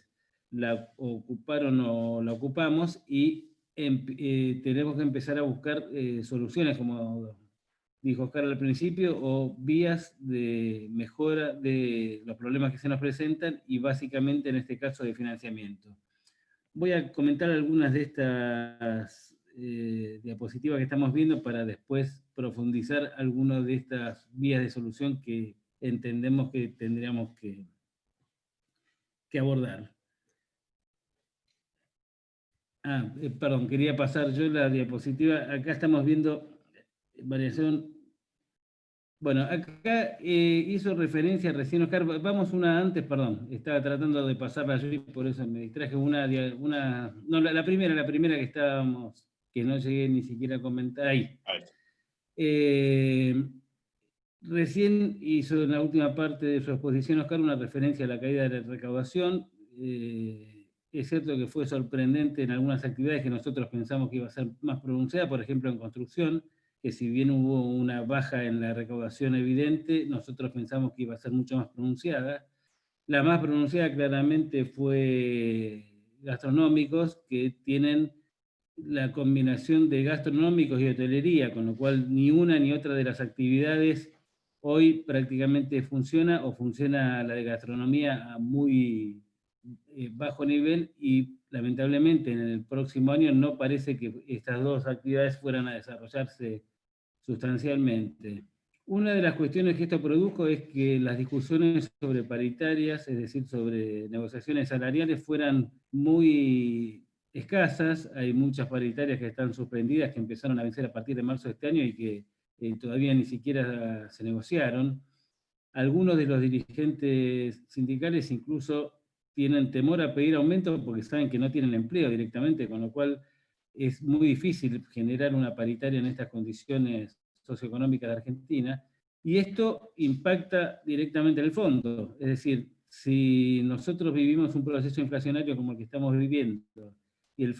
la ocuparon o la ocupamos, y tenemos que empezar a buscar soluciones, como dijo Oscar al principio, o vías de mejora de los problemas que se nos presentan, y básicamente en este caso de financiamiento. Voy a comentar algunas de estas diapositivas que estamos viendo para después profundizar algunas de estas vías de solución que entendemos que tendríamos que abordar. Perdón, quería pasar yo la diapositiva. Acá estamos viendo variación. Bueno, acá hizo referencia recién Oscar, vamos una antes, perdón, estaba tratando de pasarla yo y por eso me distraje. No, la primera que estábamos, que no llegué ni siquiera a comentar, ahí. Recién hizo en la última parte de su exposición Oscar una referencia a la caída de la recaudación. Es cierto que fue sorprendente en algunas actividades que nosotros pensamos que iba a ser más pronunciada, por ejemplo en construcción, que si bien hubo una baja en la recaudación evidente, nosotros pensamos que iba a ser mucho más pronunciada. La más pronunciada claramente fue gastronómicos, que tienen la combinación de gastronómicos y hotelería, con lo cual ni una ni otra de las actividades hoy prácticamente funciona, o funciona la de gastronomía a muy bajo nivel, y lamentablemente en el próximo año no parece que estas dos actividades fueran a desarrollarse sustancialmente. Una de las cuestiones que esto produjo es que las discusiones sobre paritarias, es decir, sobre negociaciones salariales, fueran muy escasas. Hay muchas paritarias que están suspendidas, que empezaron a vencer a partir de marzo de este año y que todavía ni siquiera se negociaron. Algunos de los dirigentes sindicales incluso tienen temor a pedir aumento porque saben que no tienen empleo directamente, con lo cual es muy difícil generar una paritaria en estas condiciones socioeconómicas de Argentina, y esto impacta directamente en el fondo. Es decir, si nosotros vivimos un proceso inflacionario como el que estamos viviendo, y el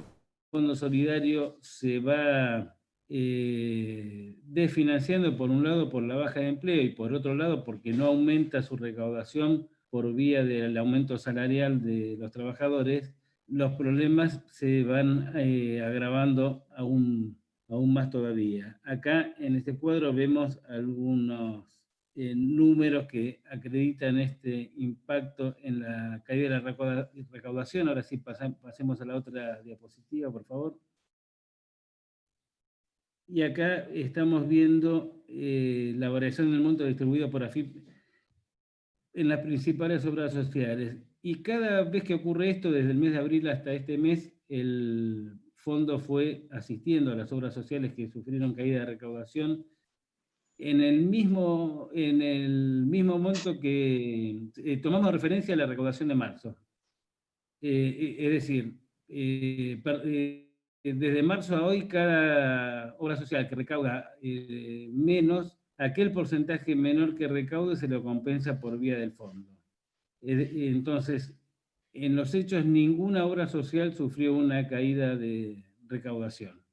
Fondo Solidario se va desfinanciando por un lado por la baja de empleo y por otro lado porque no aumenta su recaudación por vía del aumento salarial de los trabajadores, los problemas se van agravando aún más todavía. Acá en este cuadro vemos algunos números que acreditan este impacto en la caída de la recaudación. Ahora sí, pasemos a la otra diapositiva, por favor. Y acá estamos viendo la variación del monto distribuido por AFIP en las principales obras sociales. Y cada vez que ocurre esto, desde el mes de abril hasta este mes, el fondo fue asistiendo a las obras sociales que sufrieron caída de recaudación en el mismo monto que tomamos referencia a la recaudación de marzo. Es decir, desde marzo a hoy, cada obra social que recauda menos, aquel porcentaje menor que recaude se lo compensa por vía del fondo. Entonces, en los hechos, ninguna obra social sufrió una caída de recaudación.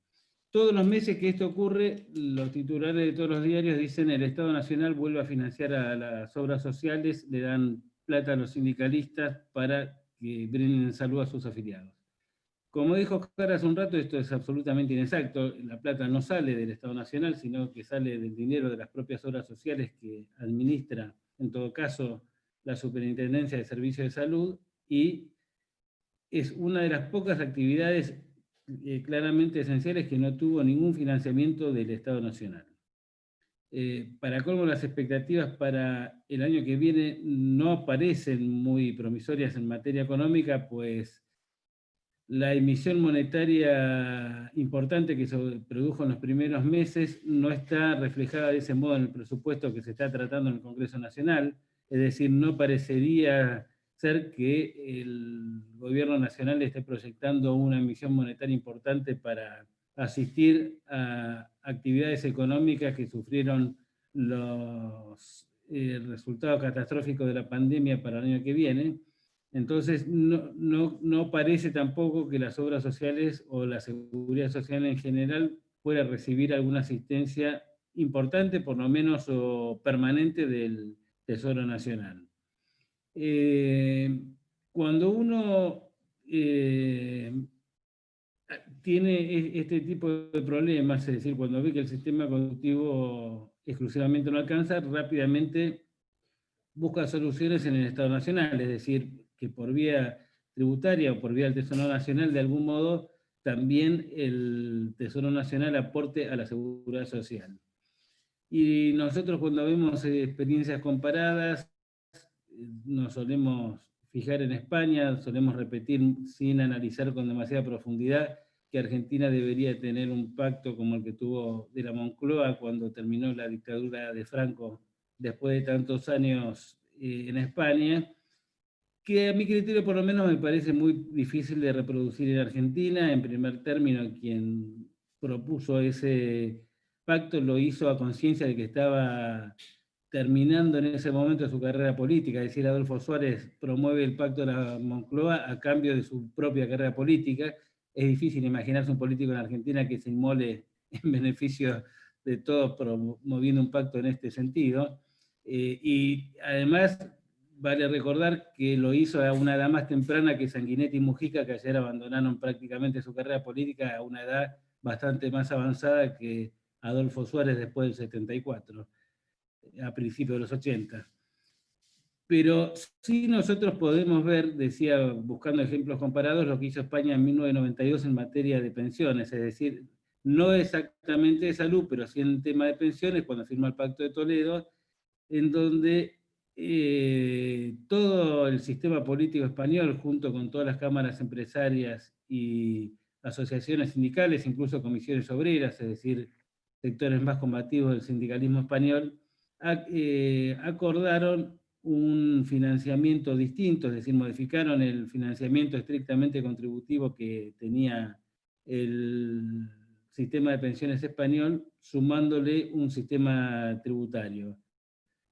Todos los meses que esto ocurre, los titulares de todos los diarios dicen: el Estado Nacional vuelve a financiar a las obras sociales, le dan plata a los sindicalistas para que brinden salud a sus afiliados. Como dijo Oscar hace un rato, esto es absolutamente inexacto. La plata no sale del Estado Nacional, sino que sale del dinero de las propias obras sociales que administra, en todo caso, la Superintendencia de Servicios de Salud, y es una de las pocas actividades claramente esenciales que no tuvo ningún financiamiento del Estado Nacional. Para colmo, las expectativas para el año que viene no parecen muy promisorias en materia económica, pues la emisión monetaria importante que se produjo en los primeros meses no está reflejada de ese modo en el presupuesto que se está tratando en el Congreso Nacional, es decir, no parecería ser que el gobierno nacional esté proyectando una emisión monetaria importante para asistir a actividades económicas que sufrieron los resultados catastróficos de la pandemia para el año que viene. Entonces, no parece tampoco que las obras sociales o la seguridad social en general pueda recibir alguna asistencia importante, por lo menos o permanente, del Tesoro Nacional. Cuando uno tiene este tipo de problemas, es decir, cuando ve que el sistema contributivo exclusivamente no alcanza, rápidamente busca soluciones en el Estado Nacional, es decir, que por vía tributaria o por vía del Tesoro Nacional, de algún modo, también el Tesoro Nacional aporte a la seguridad social. Y nosotros, cuando vemos experiencias comparadas, nos solemos fijar en España, solemos repetir sin analizar con demasiada profundidad que Argentina debería tener un pacto como el que tuvo de la Moncloa cuando terminó la dictadura de Franco después de tantos años en España, que a mi criterio por lo menos me parece muy difícil de reproducir en Argentina. En primer término, quien propuso ese pacto lo hizo a conciencia de que estaba terminando en ese momento su carrera política, es decir, Adolfo Suárez promueve el pacto de la Moncloa a cambio de su propia carrera política. Es difícil imaginarse un político en Argentina que se inmole en beneficio de todos promoviendo un pacto en este sentido. Y además vale recordar que lo hizo a una edad más temprana que Sanguinetti y Mujica, que ayer abandonaron prácticamente su carrera política a una edad bastante más avanzada que Adolfo Suárez después del 74, a principios de los 80. Pero sí nosotros podemos ver, decía, buscando ejemplos comparados, lo que hizo España en 1992 en materia de pensiones, es decir, no exactamente de salud, pero sí en tema de pensiones, cuando firmó el Pacto de Toledo, en donde todo el sistema político español, junto con todas las cámaras empresarias y asociaciones sindicales, incluso comisiones obreras, es decir, sectores más combativos del sindicalismo español, acordaron un financiamiento distinto, es decir, modificaron el financiamiento estrictamente contributivo que tenía el sistema de pensiones español, sumándole un sistema tributario.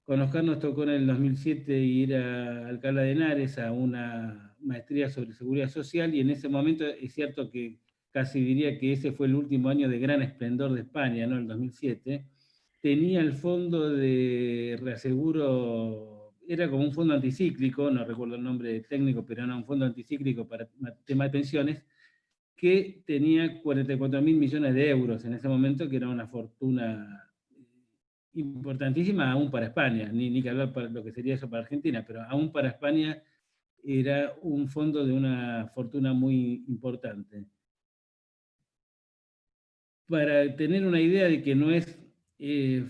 Con Oscar nos tocó en el 2007 ir a Alcalá de Henares a una maestría sobre seguridad social, y en ese momento es cierto que casi diría que ese fue el último año de gran esplendor de España, ¿no? El 2007. Tenía el fondo de reaseguro, era como un fondo anticíclico, no recuerdo el nombre técnico, pero era un fondo anticíclico para tema de pensiones, que tenía 44.000 millones de euros en ese momento, que era una fortuna importantísima aún para España, ni que hablar para lo que sería eso para Argentina, pero aún para España era un fondo de una fortuna muy importante. Para tener una idea de que no es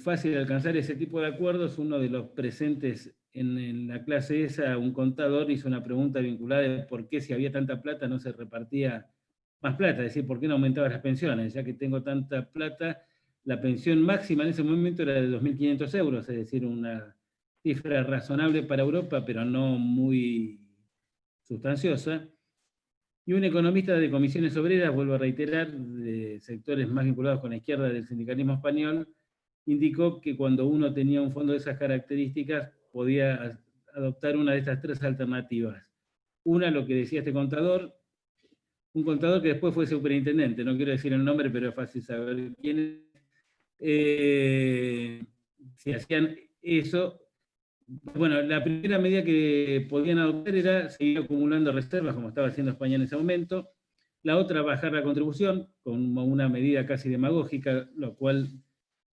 fácil alcanzar ese tipo de acuerdos, uno de los presentes en la clase esa, un contador, hizo una pregunta vinculada de por qué si había tanta plata no se repartía más plata, es decir, por qué no aumentaban las pensiones, ya que tengo tanta plata. La pensión máxima en ese momento era de 2.500 euros, es decir, una cifra razonable para Europa, pero no muy sustanciosa. Y un economista de comisiones obreras, vuelvo a reiterar, de sectores más vinculados con la izquierda del sindicalismo español, indicó que cuando uno tenía un fondo de esas características podía adoptar una de estas tres alternativas. Una, lo que decía este contador, un contador que después fue superintendente, no quiero decir el nombre, pero es fácil saber quién es. Si hacían eso, bueno, la primera medida que podían adoptar era seguir acumulando reservas, como estaba haciendo España en ese momento. La otra, bajar la contribución, como una medida casi demagógica, lo cual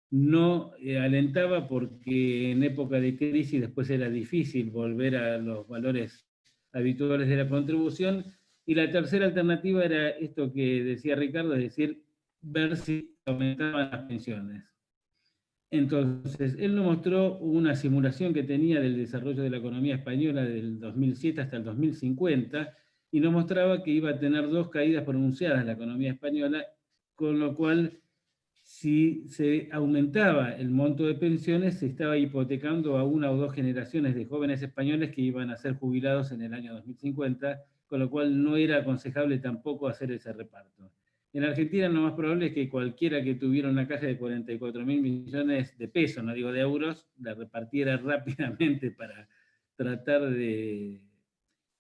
no alentaba porque en época de crisis después era difícil volver a los valores habituales de la contribución. Y la tercera alternativa era esto que decía Ricardo, es decir, ver si aumentaban las pensiones. Entonces, él nos mostró una simulación que tenía del desarrollo de la economía española del 2007 hasta el 2050, y nos mostraba que iba a tener 2 caídas pronunciadas la economía española, con lo cual, si se aumentaba el monto de pensiones, se estaba hipotecando a 1 o 2 generaciones de jóvenes españoles que iban a ser jubilados en el año 2050, con lo cual no era aconsejable tampoco hacer ese reparto. En Argentina lo más probable es que cualquiera que tuviera una caja de 44.000 millones de pesos, no digo de euros, la repartiera rápidamente para tratar de,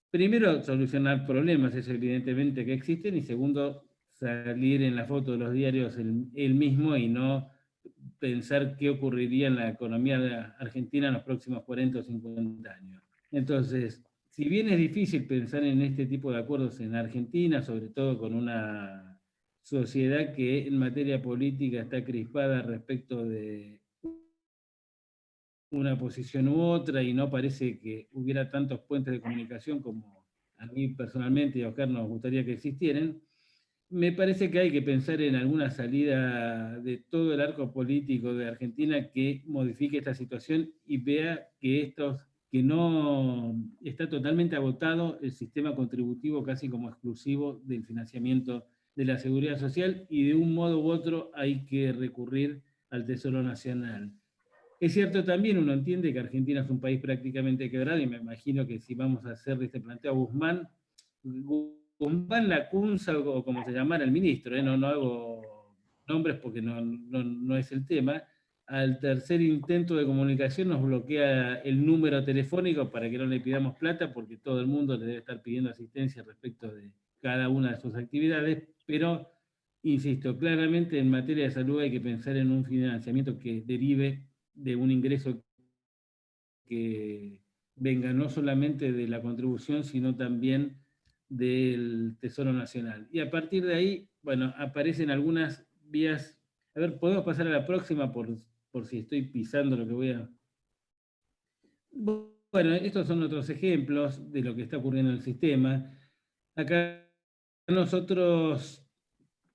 primero, solucionar problemas, eso evidentemente que existen, y segundo, salir en la foto de los diarios él mismo y no pensar qué ocurriría en la economía argentina en los próximos 40 o 50 años. Entonces, si bien es difícil pensar en este tipo de acuerdos en Argentina, sobre todo con una sociedad que en materia política está crispada respecto de una posición u otra y no parece que hubiera tantos puentes de comunicación como a mí personalmente y a Oscar nos gustaría que existieran, me parece que hay que pensar en alguna salida de todo el arco político de Argentina que modifique esta situación y vea que no está totalmente agotado el sistema contributivo casi como exclusivo del financiamiento de la seguridad social, y de un modo u otro hay que recurrir al Tesoro Nacional. Es cierto también, uno entiende que Argentina es un país prácticamente quebrado, y me imagino que si vamos a hacer este planteo a Guzmán Lacunza, o como se llamara el ministro, no hago nombres porque no es el tema, al tercer intento de comunicación nos bloquea el número telefónico para que no le pidamos plata, porque todo el mundo le debe estar pidiendo asistencia respecto de cada una de sus actividades, pero, insisto, claramente en materia de salud hay que pensar en un financiamiento que derive de un ingreso que venga no solamente de la contribución, sino también del Tesoro Nacional. Y a partir de ahí, bueno, aparecen algunas vías. A ver, podemos pasar a la próxima por si estoy pisando lo que voy a... Bueno, estos son otros ejemplos de lo que está ocurriendo en el sistema. Acá nosotros,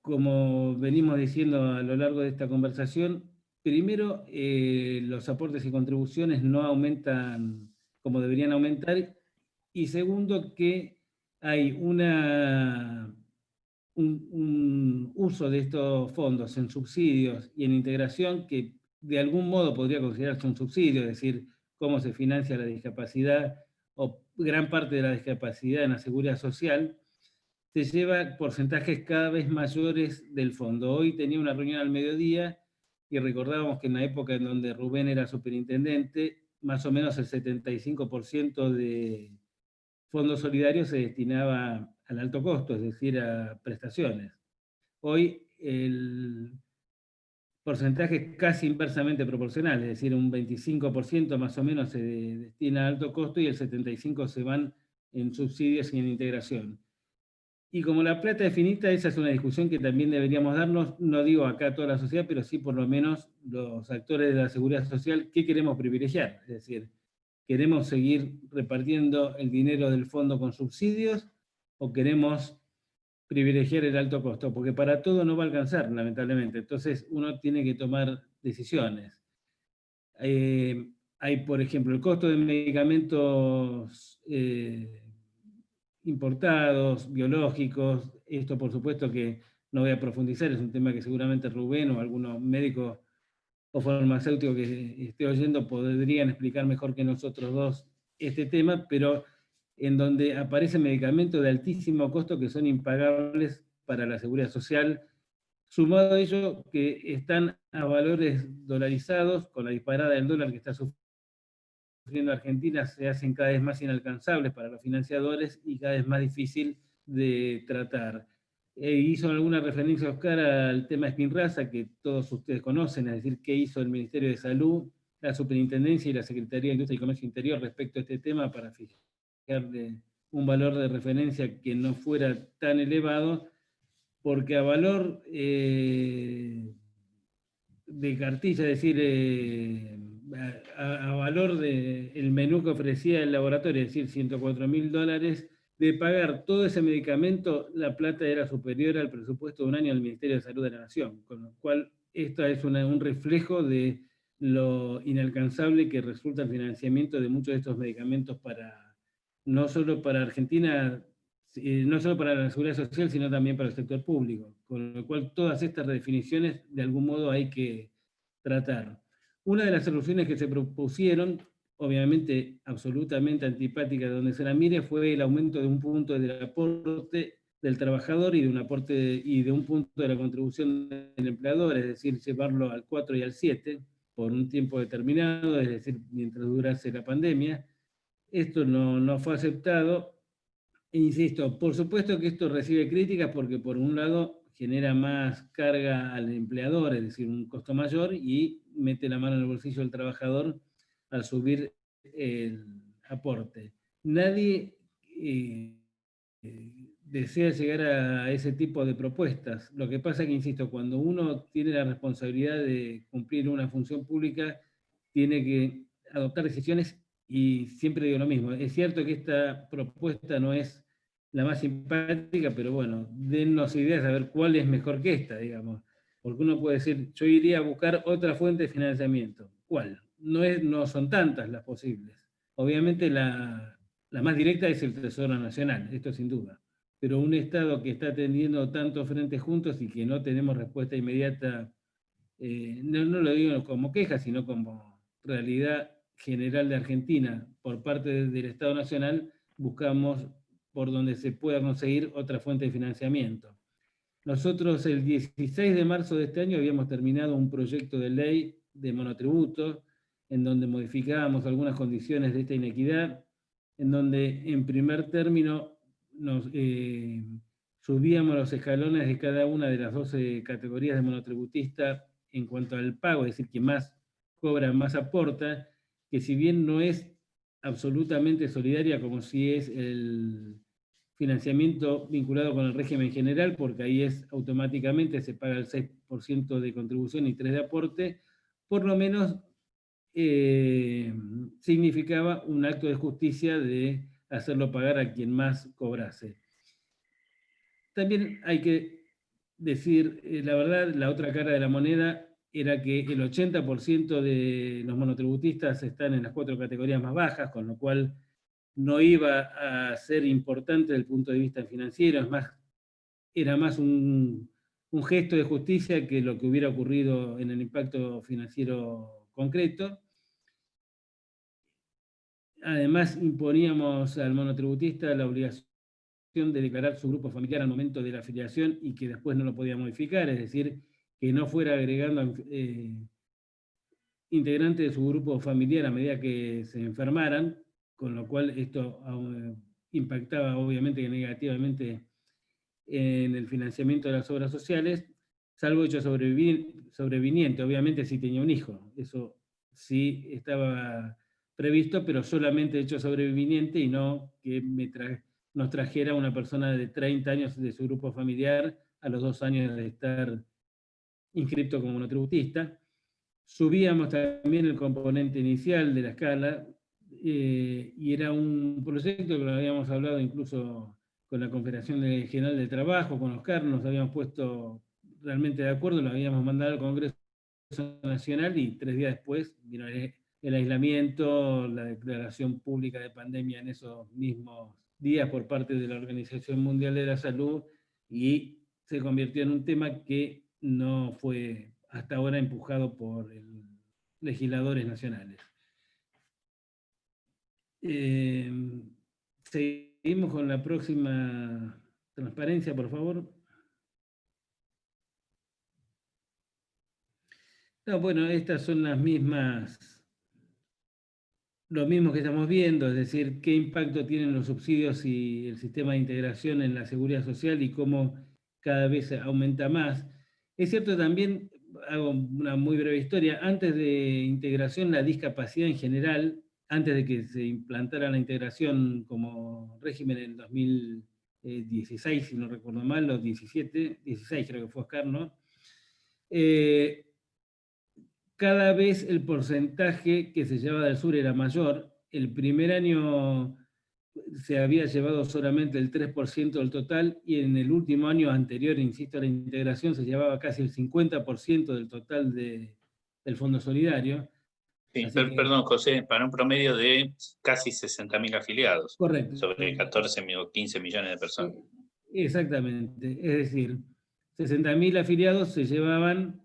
como venimos diciendo a lo largo de esta conversación, primero, los aportes y contribuciones no aumentan como deberían aumentar, y segundo, que hay un uso de estos fondos en subsidios y en integración que de algún modo podría considerarse un subsidio, es decir, cómo se financia la discapacidad o gran parte de la discapacidad en la seguridad social, se lleva porcentajes cada vez mayores del fondo. Hoy tenía una reunión al mediodía y recordábamos que en la época en donde Rubén era superintendente, más o menos el 75% de fondos solidarios se destinaba al alto costo, es decir, a prestaciones. Hoy el porcentaje es casi inversamente proporcional, es decir, un 25% más o menos se destina a alto costo y el 75% se van en subsidios y en integración. Y como la plata es finita, esa es una discusión que también deberíamos darnos, no digo acá toda la sociedad, pero sí por lo menos los actores de la seguridad social, ¿qué queremos privilegiar? Es decir, ¿queremos seguir repartiendo el dinero del fondo con subsidios o queremos privilegiar el alto costo? Porque para todo no va a alcanzar, lamentablemente. Entonces uno tiene que tomar decisiones. Hay, por ejemplo, el costo de medicamentos importados, biológicos. Esto, por supuesto, que no voy a profundizar, es un tema que seguramente Rubén o algunos médicos o farmacéuticos que esté oyendo podrían explicar mejor que nosotros dos este tema, pero en donde aparecen medicamentos de altísimo costo que son impagables para la seguridad social, sumado a ello que están a valores dolarizados, con la disparada del dólar que está sufriendo Argentina, se hacen cada vez más inalcanzables para los financiadores y cada vez más difícil de tratar. Hizo alguna referencia, Oscar, al tema Spinraza, que todos ustedes conocen, es decir, qué hizo el Ministerio de Salud, la Superintendencia y la Secretaría de Industria y Comercio Interior respecto a este tema para fijarle un valor de referencia que no fuera tan elevado, porque a valor de cartilla, es decir, a valor del menú que ofrecía el laboratorio, es decir, $104.000, de pagar todo ese medicamento, la plata era superior al presupuesto de un año del Ministerio de Salud de la Nación, con lo cual esto es un reflejo de lo inalcanzable que resulta el financiamiento de muchos de estos medicamentos no solo para Argentina, no solo para la seguridad social, sino también para el sector público, con lo cual todas estas redefiniciones de algún modo hay que tratar. Una de las soluciones que se propusieron, obviamente absolutamente antipática de donde se la mire, fue el aumento de un punto del aporte del trabajador y de un punto de la contribución del empleador, es decir, llevarlo al 4 y al 7 por un tiempo determinado, es decir, mientras durase la pandemia. Esto no fue aceptado. Insisto, por supuesto que esto recibe críticas porque por un lado genera más carga al empleador, es decir, un costo mayor, y mete la mano en el bolsillo del trabajador al subir el aporte. Nadie desea llegar a ese tipo de propuestas. Lo que pasa es que, insisto, cuando uno tiene la responsabilidad de cumplir una función pública, tiene que adoptar decisiones, y siempre digo lo mismo. Es cierto que esta propuesta no es la más simpática, pero bueno, dennos ideas a ver cuál es mejor que esta, digamos. Porque uno puede decir, yo iría a buscar otra fuente de financiamiento. ¿Cuál? No son tantas las posibles. Obviamente la más directa es el Tesoro Nacional, esto sin duda. Pero un Estado que está teniendo tantos frentes juntos y que no tenemos respuesta inmediata, no lo digo como queja, sino como realidad general de Argentina por parte del Estado Nacional, buscamos por donde se pueda conseguir otra fuente de financiamiento. Nosotros el 16 de marzo de este año habíamos terminado un proyecto de ley de monotributo en donde modificábamos algunas condiciones de esta inequidad, en donde en primer término subíamos los escalones de cada una de las 12 categorías de monotributista en cuanto al pago, es decir, quien más cobra, más aporta, que si bien no es absolutamente solidaria como si es el financiamiento vinculado con el régimen general, porque ahí automáticamente se paga el 6% de contribución y 3% de aporte, por lo menos significaba un acto de justicia de hacerlo pagar a quien más cobrase. También hay que decir, la verdad, la otra cara de la moneda era que el 80% de los monotributistas están en las 4 categorías más bajas, con lo cual no iba a ser importante desde el punto de vista financiero, es más, era más un gesto de justicia que lo que hubiera ocurrido en el impacto financiero concreto. Además, imponíamos al monotributista la obligación de declarar su grupo familiar al momento de la afiliación y que después no lo podía modificar, es decir, que no fuera agregando integrantes de su grupo familiar a medida que se enfermaran, con lo cual esto impactaba obviamente negativamente en el financiamiento de las obras sociales, salvo hecho sobreviniente, obviamente si tenía un hijo, eso sí estaba previsto, pero solamente hecho sobreviniente y no que nos trajera una persona de 30 años de su grupo familiar a los 2 años de estar inscrito como monotributista. Subíamos también el componente inicial de la escala, y era un proyecto que lo habíamos hablado incluso con la Confederación General de Trabajo, con Oscar, nos habíamos puesto realmente de acuerdo, lo habíamos mandado al Congreso Nacional y 3 días después vino el aislamiento, la declaración pública de pandemia en esos mismos días por parte de la Organización Mundial de la Salud, y se convirtió en un tema que no fue hasta ahora empujado por legisladores nacionales. Seguimos con la próxima transparencia, por favor. No, bueno, estas son las mismas, lo mismo que estamos viendo, es decir, qué impacto tienen los subsidios y el sistema de integración en la seguridad social y cómo cada vez aumenta más. Es cierto también, hago una muy breve historia, antes de integración la discapacidad en general, antes de que se implantara la integración como régimen en 16, si no recuerdo mal, o 17, 16 creo que fue Oscar, ¿no? Cada vez el porcentaje que se llevaba del sur era mayor. El primer año se había llevado solamente el 3% del total, y en el último año anterior, insisto, a la integración, se llevaba casi el 50% del total del Fondo Solidario. Sí, perdón, José, para un promedio de casi 60.000 afiliados. Correcto. Sobre 14 o 15 millones de personas. Exactamente. Es decir, 60.000 afiliados se llevaban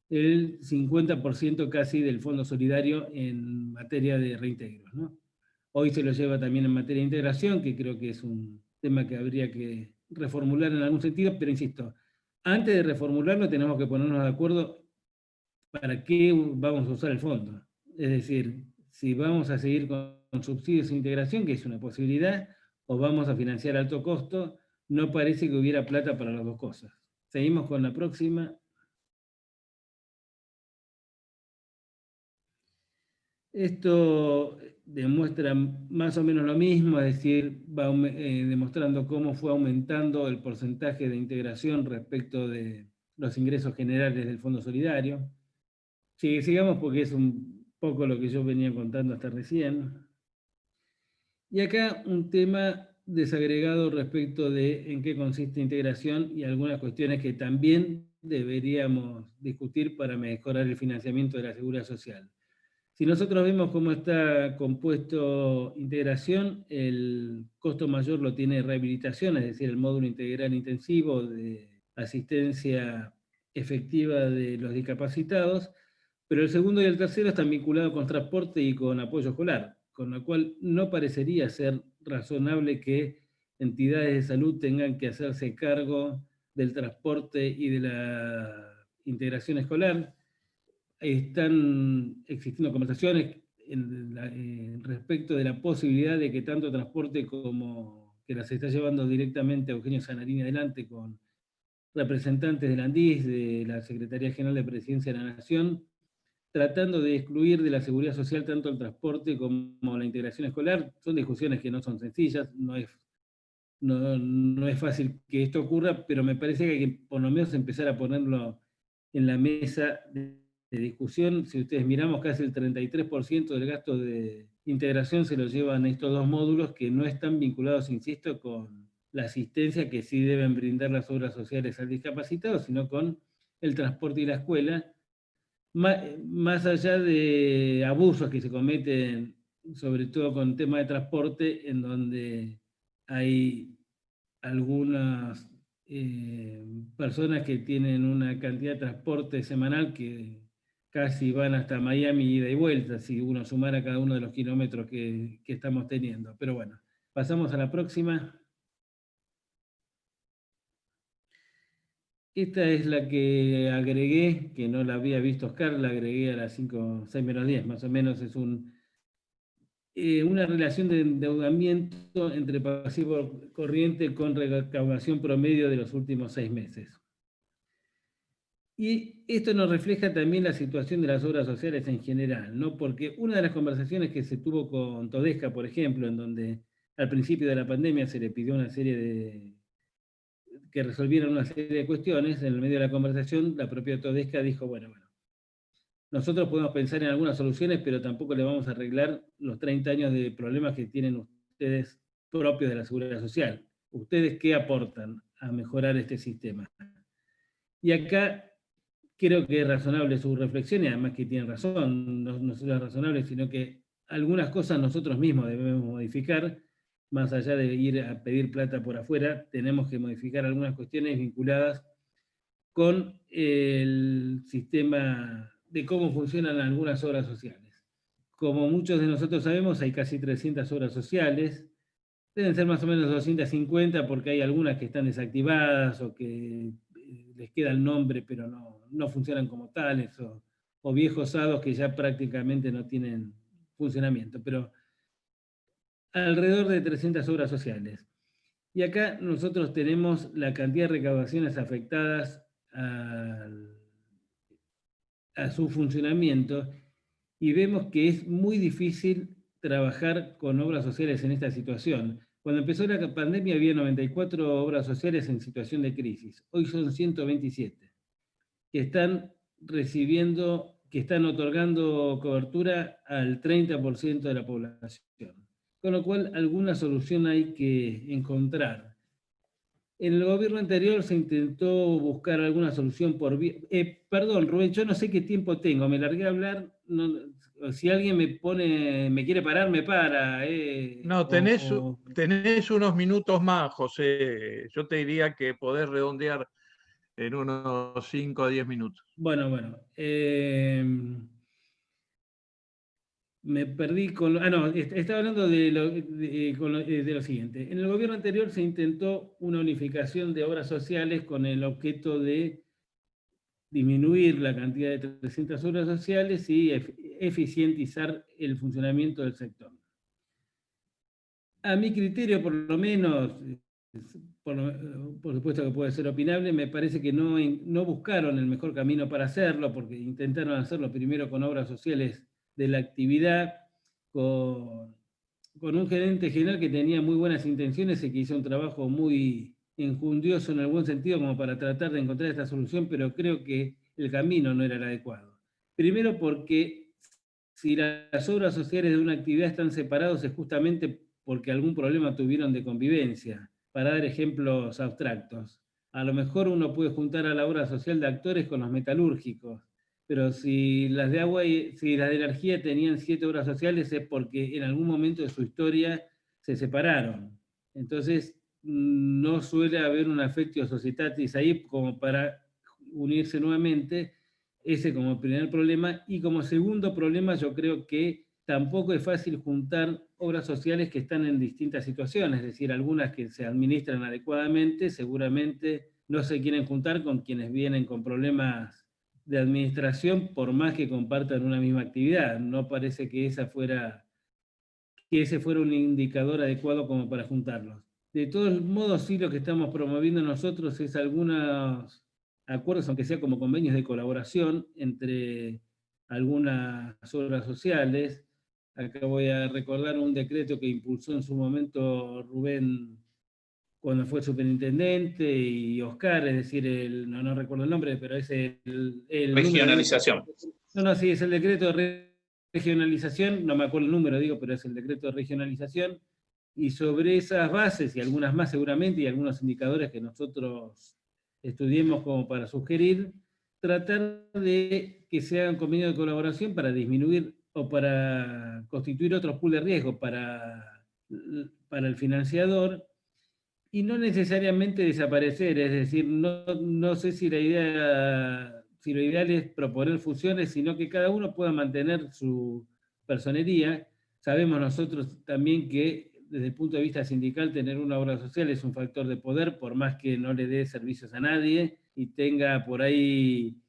el 50% casi del Fondo Solidario en materia de reintegros, ¿no? Hoy se lo lleva también en materia de integración, que creo que es un tema que habría que reformular en algún sentido, pero insisto, antes de reformularlo tenemos que ponernos de acuerdo para qué vamos a usar el fondo. Es decir, si vamos a seguir con subsidios de integración, que es una posibilidad, o vamos a financiar alto costo. No parece que hubiera plata para las dos cosas. Seguimos con la próxima. Esto demuestra más o menos lo mismo, es decir, va demostrando cómo fue aumentando el porcentaje de integración respecto de los ingresos generales del Fondo Solidario. Sí, sigamos porque es un poco lo que yo venía contando hasta recién. Y acá un tema desagregado respecto de en qué consiste integración y algunas cuestiones que también deberíamos discutir para mejorar el financiamiento de la Seguridad Social. Si nosotros vemos cómo está compuesto integración, el costo mayor lo tiene rehabilitación, es decir, el módulo integral intensivo de asistencia efectiva de los discapacitados, pero el segundo y el tercero están vinculados con transporte y con apoyo escolar, con lo cual no parecería ser razonable que entidades de salud tengan que hacerse cargo del transporte y de la integración escolar. Están existiendo conversaciones respecto de la posibilidad de que tanto transporte como que las está llevando directamente Eugenio Zanarini adelante con representantes del ANDIS, de la Secretaría General de Presidencia de la Nación, tratando de excluir de la seguridad social tanto el transporte como la integración escolar. Son discusiones que no son sencillas, no es fácil que esto ocurra, pero me parece que hay que por lo menos empezar a ponerlo en la mesa de discusión. Si ustedes miramos, casi el 33% del gasto de integración se lo llevan estos dos módulos que no están vinculados, insisto, con la asistencia que sí deben brindar las obras sociales al discapacitado, sino con el transporte y la escuela, más allá de abusos que se cometen, sobre todo con tema de transporte, en donde hay algunas personas que tienen una cantidad de transporte semanal que casi van hasta Miami ida y vuelta, si uno sumara cada uno de los kilómetros que estamos teniendo. Pero bueno, pasamos a la próxima. Esta es la que agregué, que no la había visto Oscar, la agregué a las 6 menos 10, más o menos es una relación de endeudamiento entre pasivo corriente con recaudación promedio de los últimos 6 meses. Y esto nos refleja también la situación de las obras sociales en general, ¿no? Porque una de las conversaciones que se tuvo con Todesca, por ejemplo, en donde al principio de la pandemia se le pidió que resolvieran una serie de cuestiones, en el medio de la conversación la propia Todesca dijo, bueno, nosotros podemos pensar en algunas soluciones, pero tampoco le vamos a arreglar los 30 años de problemas que tienen ustedes propios de la Seguridad Social. ¿Ustedes qué aportan a mejorar este sistema? Y acá creo que es razonable su reflexión, y además que tienen razón, no solo es razonable, sino que algunas cosas nosotros mismos debemos modificar, más allá de ir a pedir plata por afuera, tenemos que modificar algunas cuestiones vinculadas con el sistema de cómo funcionan algunas obras sociales. Como muchos de nosotros sabemos, hay casi 300 obras sociales, deben ser más o menos 250 porque hay algunas que están desactivadas o que les queda el nombre pero no funcionan como tales, o viejos hados que ya prácticamente no tienen funcionamiento, pero alrededor de 300 obras sociales. Y acá nosotros tenemos la cantidad de recaudaciones afectadas a su funcionamiento, y vemos que es muy difícil trabajar con obras sociales en esta situación. Cuando empezó la pandemia había 94 obras sociales en situación de crisis. Hoy son 127 que están recibiendo, que están otorgando cobertura al 30% de la población. Con lo cual, alguna solución hay que encontrar. En el gobierno anterior se intentó buscar alguna solución por vía... perdón, Rubén, yo no sé qué tiempo tengo, me largué a hablar. Si alguien me quiere parar, me para. No, tenés unos minutos más, José. Yo te diría que podés redondear en unos 5 a 10 minutos. Bueno. Me perdí con... no, estaba hablando de lo siguiente. En el gobierno anterior se intentó una unificación de obras sociales con el objeto de disminuir la cantidad de 300 obras sociales y eficientizar el funcionamiento del sector. A mi criterio, por lo menos, por supuesto que puede ser opinable, me parece que no buscaron el mejor camino para hacerlo, porque intentaron hacerlo primero con obras sociales de la actividad, con un gerente general que tenía muy buenas intenciones y que hizo un trabajo muy enjundioso en el buen sentido como para tratar de encontrar esta solución, pero creo que el camino no era el adecuado. Primero porque si las obras sociales de una actividad están separadas es justamente porque algún problema tuvieron de convivencia. Para dar ejemplos abstractos, a lo mejor uno puede juntar a la obra social de actores con los metalúrgicos, pero si las de agua y si las de energía tenían 7 obras sociales es porque en algún momento de su historia se separaron. Entonces, no suele haber un affectio societatis ahí como para unirse nuevamente. Ese como primer problema. Y como segundo problema, yo creo que tampoco es fácil juntar obras sociales que están en distintas situaciones, es decir, algunas que se administran adecuadamente, seguramente no se quieren juntar con quienes vienen con problemas de administración, por más que compartan una misma actividad. No parece que ese fuera un indicador adecuado como para juntarlos. De todos modos, sí, lo que estamos promoviendo nosotros es algunos acuerdos, aunque sea como convenios de colaboración entre algunas obras sociales. Acá voy a recordar un decreto que impulsó en su momento Rubén cuando fue superintendente, y Oscar, es decir, no recuerdo el nombre, pero es el regionalización. Sí, es el decreto de regionalización, no me acuerdo el número, pero es el decreto de regionalización, y sobre esas bases, y algunas más seguramente, y algunos indicadores que nosotros estudiemos como para sugerir, tratar de que se hagan convenios de colaboración para disminuir o para constituir otros pool de riesgo para el financiador, y no necesariamente desaparecer, es decir, no sé si lo ideal es proponer fusiones, sino que cada uno pueda mantener su personería. Sabemos nosotros también que desde el punto de vista sindical tener una obra social es un factor de poder, por más que no le dé servicios a nadie y tenga por ahí,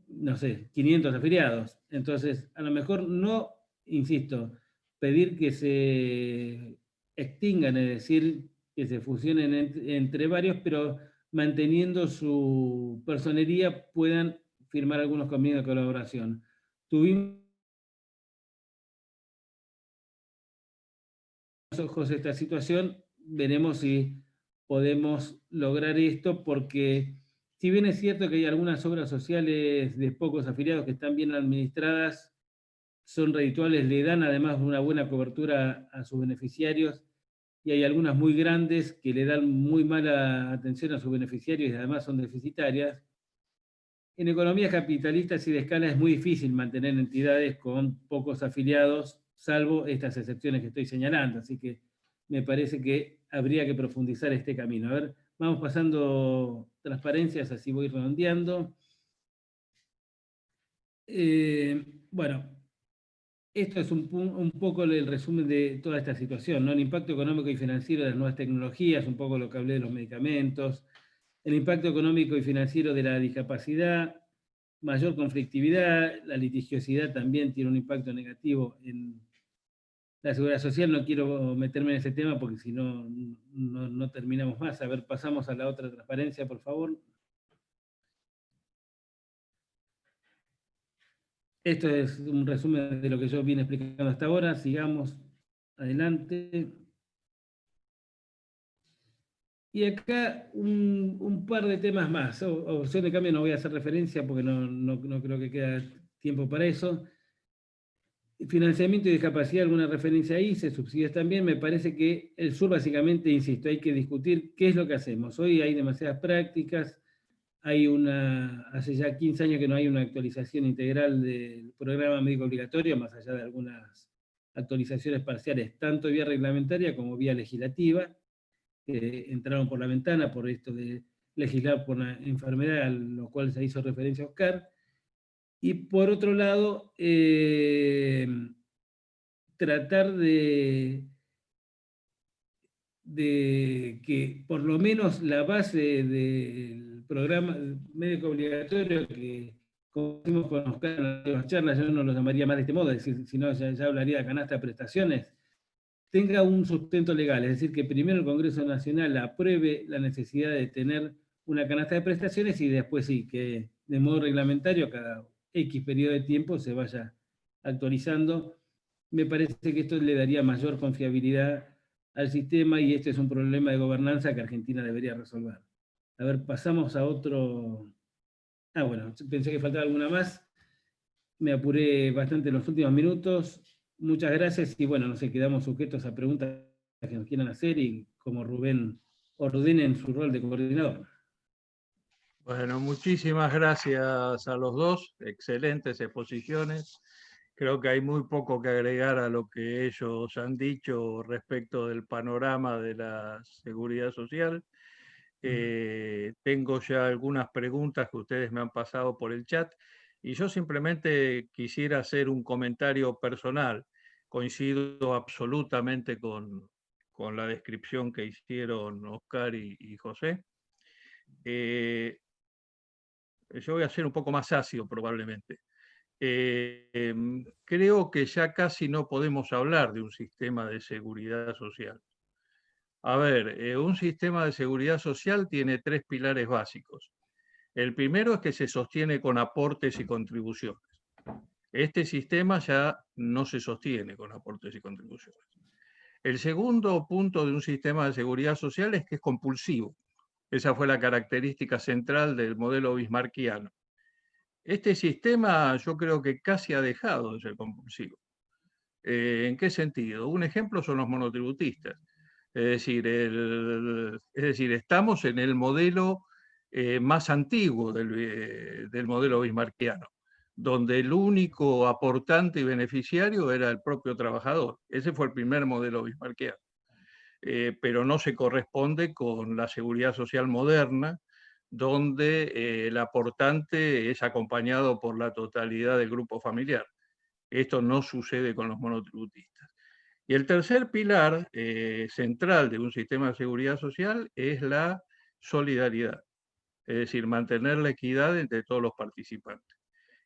no sé, 500 afiliados. Entonces, a lo mejor no, insisto, pedir que se extingan, es decir, que se fusionen entre varios, pero manteniendo su personería puedan firmar algunos convenios de colaboración. Tuvimos ojos esta situación, veremos si podemos lograr esto, porque si bien es cierto que hay algunas obras sociales de pocos afiliados que están bien administradas, son redituables, le dan además una buena cobertura a sus beneficiarios, y hay algunas muy grandes que le dan muy mala atención a sus beneficiarios y además son deficitarias. En economías capitalistas y de escala es muy difícil mantener entidades con pocos afiliados, salvo estas excepciones que estoy señalando, así que me parece que habría que profundizar este camino. A ver, vamos pasando transparencias, así voy redondeando. Bueno, esto es un poco el resumen de toda esta situación, ¿no? El impacto económico y financiero de las nuevas tecnologías, un poco lo que hablé de los medicamentos, el impacto económico y financiero de la discapacidad, mayor conflictividad, la litigiosidad también tiene un impacto negativo en la seguridad social. No quiero meterme en ese tema porque si no, no terminamos más. A ver, pasamos a la otra transparencia, por favor. Esto es un resumen de lo que yo vine explicando hasta ahora. Sigamos adelante. Y acá un par de temas más. Opción de cambio no voy a hacer referencia porque no creo que queda tiempo para eso. Financiamiento y discapacidad, alguna referencia ahí, se subsidios también. Me parece que el sur básicamente, insisto, hay que discutir qué es lo que hacemos. Hoy hay demasiadas prácticas, hace ya 15 años que no hay una actualización integral del programa médico obligatorio, más allá de algunas actualizaciones parciales, tanto vía reglamentaria como vía legislativa, que entraron por la ventana por esto de legislar por una enfermedad, a lo cual se hizo referencia a Oscar. Y por otro lado, tratar de que por lo menos la base del programa médico obligatorio, que como decimos con Oscar en las charlas, yo no lo llamaría más de este modo, es decir, sino ya hablaría de canasta de prestaciones, tenga un sustento legal, es decir, que primero el Congreso Nacional apruebe la necesidad de tener una canasta de prestaciones y después sí, que de modo reglamentario cada X periodo de tiempo se vaya actualizando. Me parece que esto le daría mayor confiabilidad al sistema y este es un problema de gobernanza que Argentina debería resolver. A ver, pasamos a otro. Bueno, pensé que faltaba alguna más. Me apuré bastante en los últimos minutos. Muchas gracias y bueno, nos quedamos sujetos a preguntas que nos quieran hacer y como Rubén ordene en su rol de coordinador. Bueno, muchísimas gracias a los dos, excelentes exposiciones. Creo que hay muy poco que agregar a lo que ellos han dicho respecto del panorama de la seguridad social. Tengo ya algunas preguntas que ustedes me han pasado por el chat y yo simplemente quisiera hacer un comentario personal. Coincido absolutamente con la descripción que hicieron Oscar y José. Yo voy a ser un poco más ácido probablemente. Creo que ya casi no podemos hablar de un sistema de seguridad social. A ver, un sistema de seguridad social tiene 3 pilares básicos. El primero es que se sostiene con aportes y contribuciones. Este sistema ya no se sostiene con aportes y contribuciones. El segundo punto de un sistema de seguridad social es que es compulsivo. Esa fue la característica central del modelo bismarckiano. Este sistema yo creo que casi ha dejado de ser compulsivo. ¿En qué sentido? Un ejemplo son los monotributistas. Es decir, estamos en el modelo más antiguo del modelo bismarckiano, donde el único aportante y beneficiario era el propio trabajador. Ese fue el primer modelo bismarckiano. Pero no se corresponde con la seguridad social moderna, donde el aportante es acompañado por la totalidad del grupo familiar. Esto no sucede con los monotributistas. Y el tercer pilar central de un sistema de seguridad social es la solidaridad, es decir, mantener la equidad entre todos los participantes.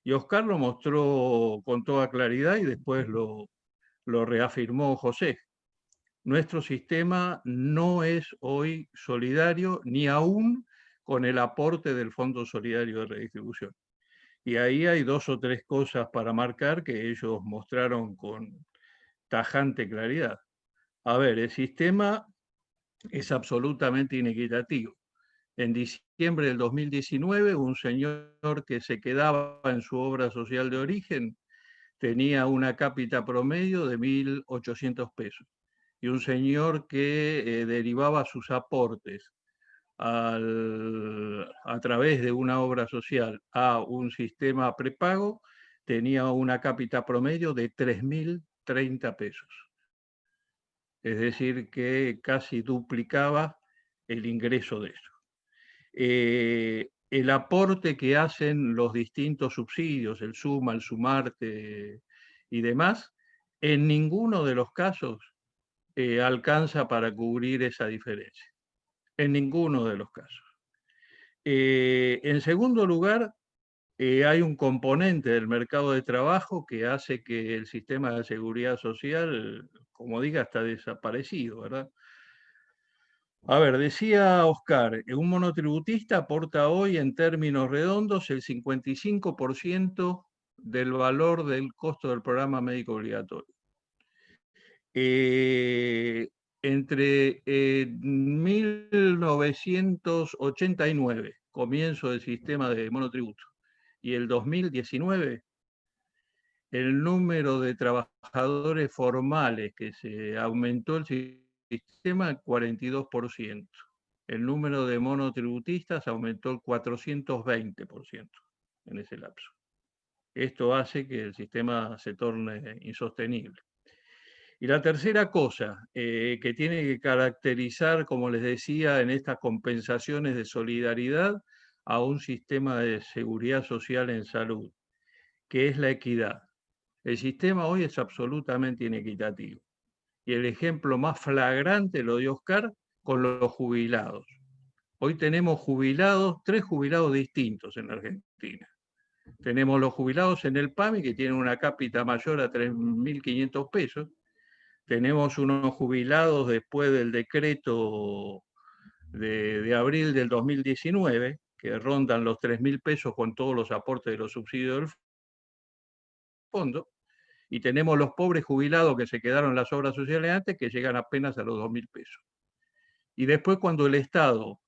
Y Oscar lo mostró con toda claridad y después lo reafirmó José. Nuestro sistema no es hoy solidario, ni aún con el aporte del Fondo Solidario de Redistribución. Y ahí hay 2 o 3 cosas para marcar que ellos mostraron con tajante claridad. A ver, el sistema es absolutamente inequitativo. En diciembre del 2019, un señor que se quedaba en su obra social de origen tenía una cápita promedio de 1.800 pesos. Y un señor que derivaba sus aportes a través de una obra social a un sistema prepago tenía una cápita promedio de 3.030 pesos. Es decir, que casi duplicaba el ingreso de eso. El aporte que hacen los distintos subsidios, el SUMA, el SUMARTE y demás, en ninguno de los casos alcanza para cubrir esa diferencia. En ninguno de los casos. En segundo lugar, hay un componente del mercado de trabajo que hace que el sistema de seguridad social, como diga, está desaparecido, ¿verdad? A ver, decía Oscar, un monotributista aporta hoy en términos redondos el 55% del valor del costo del programa médico obligatorio. En entre 1989, comienzo del sistema de monotributo, y el 2019, el número de trabajadores formales que se aumentó el sistema, 42%. El número de monotributistas aumentó el 420% en ese lapso. Esto hace que el sistema se torne insostenible. Y la tercera cosa que tiene que caracterizar, como les decía, en estas compensaciones de solidaridad a un sistema de seguridad social en salud, que es la equidad. El sistema hoy es absolutamente inequitativo. Y el ejemplo más flagrante lo dio Oscar con los jubilados. Hoy tenemos jubilados, 3 jubilados distintos en la Argentina. Tenemos los jubilados en el PAMI, que tienen una cápita mayor a 3.500 pesos. Tenemos unos jubilados después del decreto de abril del 2019, que rondan los 3.000 pesos con todos los aportes de los subsidios del fondo. Y tenemos los pobres jubilados que se quedaron en las obras sociales antes, que llegan apenas a los 2.000 pesos. Y después, cuando el Estado,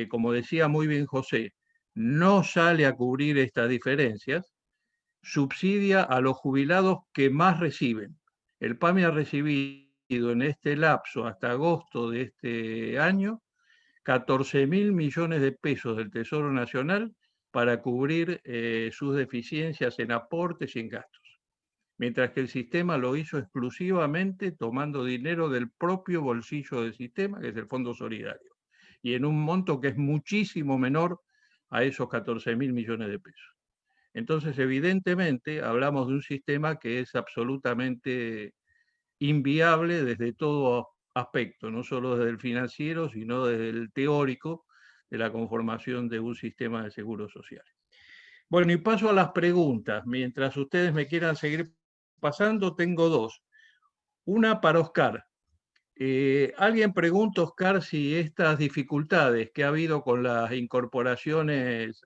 como decía muy bien José, no sale a cubrir estas diferencias, subsidia a los jubilados que más reciben. El PAMI ha recibido en este lapso, hasta agosto de este año, 14.000 millones de pesos del Tesoro Nacional para cubrir sus deficiencias en aportes y en gastos. Mientras que el sistema lo hizo exclusivamente tomando dinero del propio bolsillo del sistema, que es el Fondo Solidario, y en un monto que es muchísimo menor a esos 14.000 millones de pesos. Entonces, evidentemente, hablamos de un sistema que es absolutamente inviable desde todo aspecto, no solo desde el financiero, sino desde el teórico de la conformación de un sistema de seguro social. Bueno, y paso a las preguntas. Mientras ustedes me quieran seguir pasando, tengo dos. Una para Oscar. Alguien pregunta, Oscar, si estas dificultades que ha habido con las incorporaciones,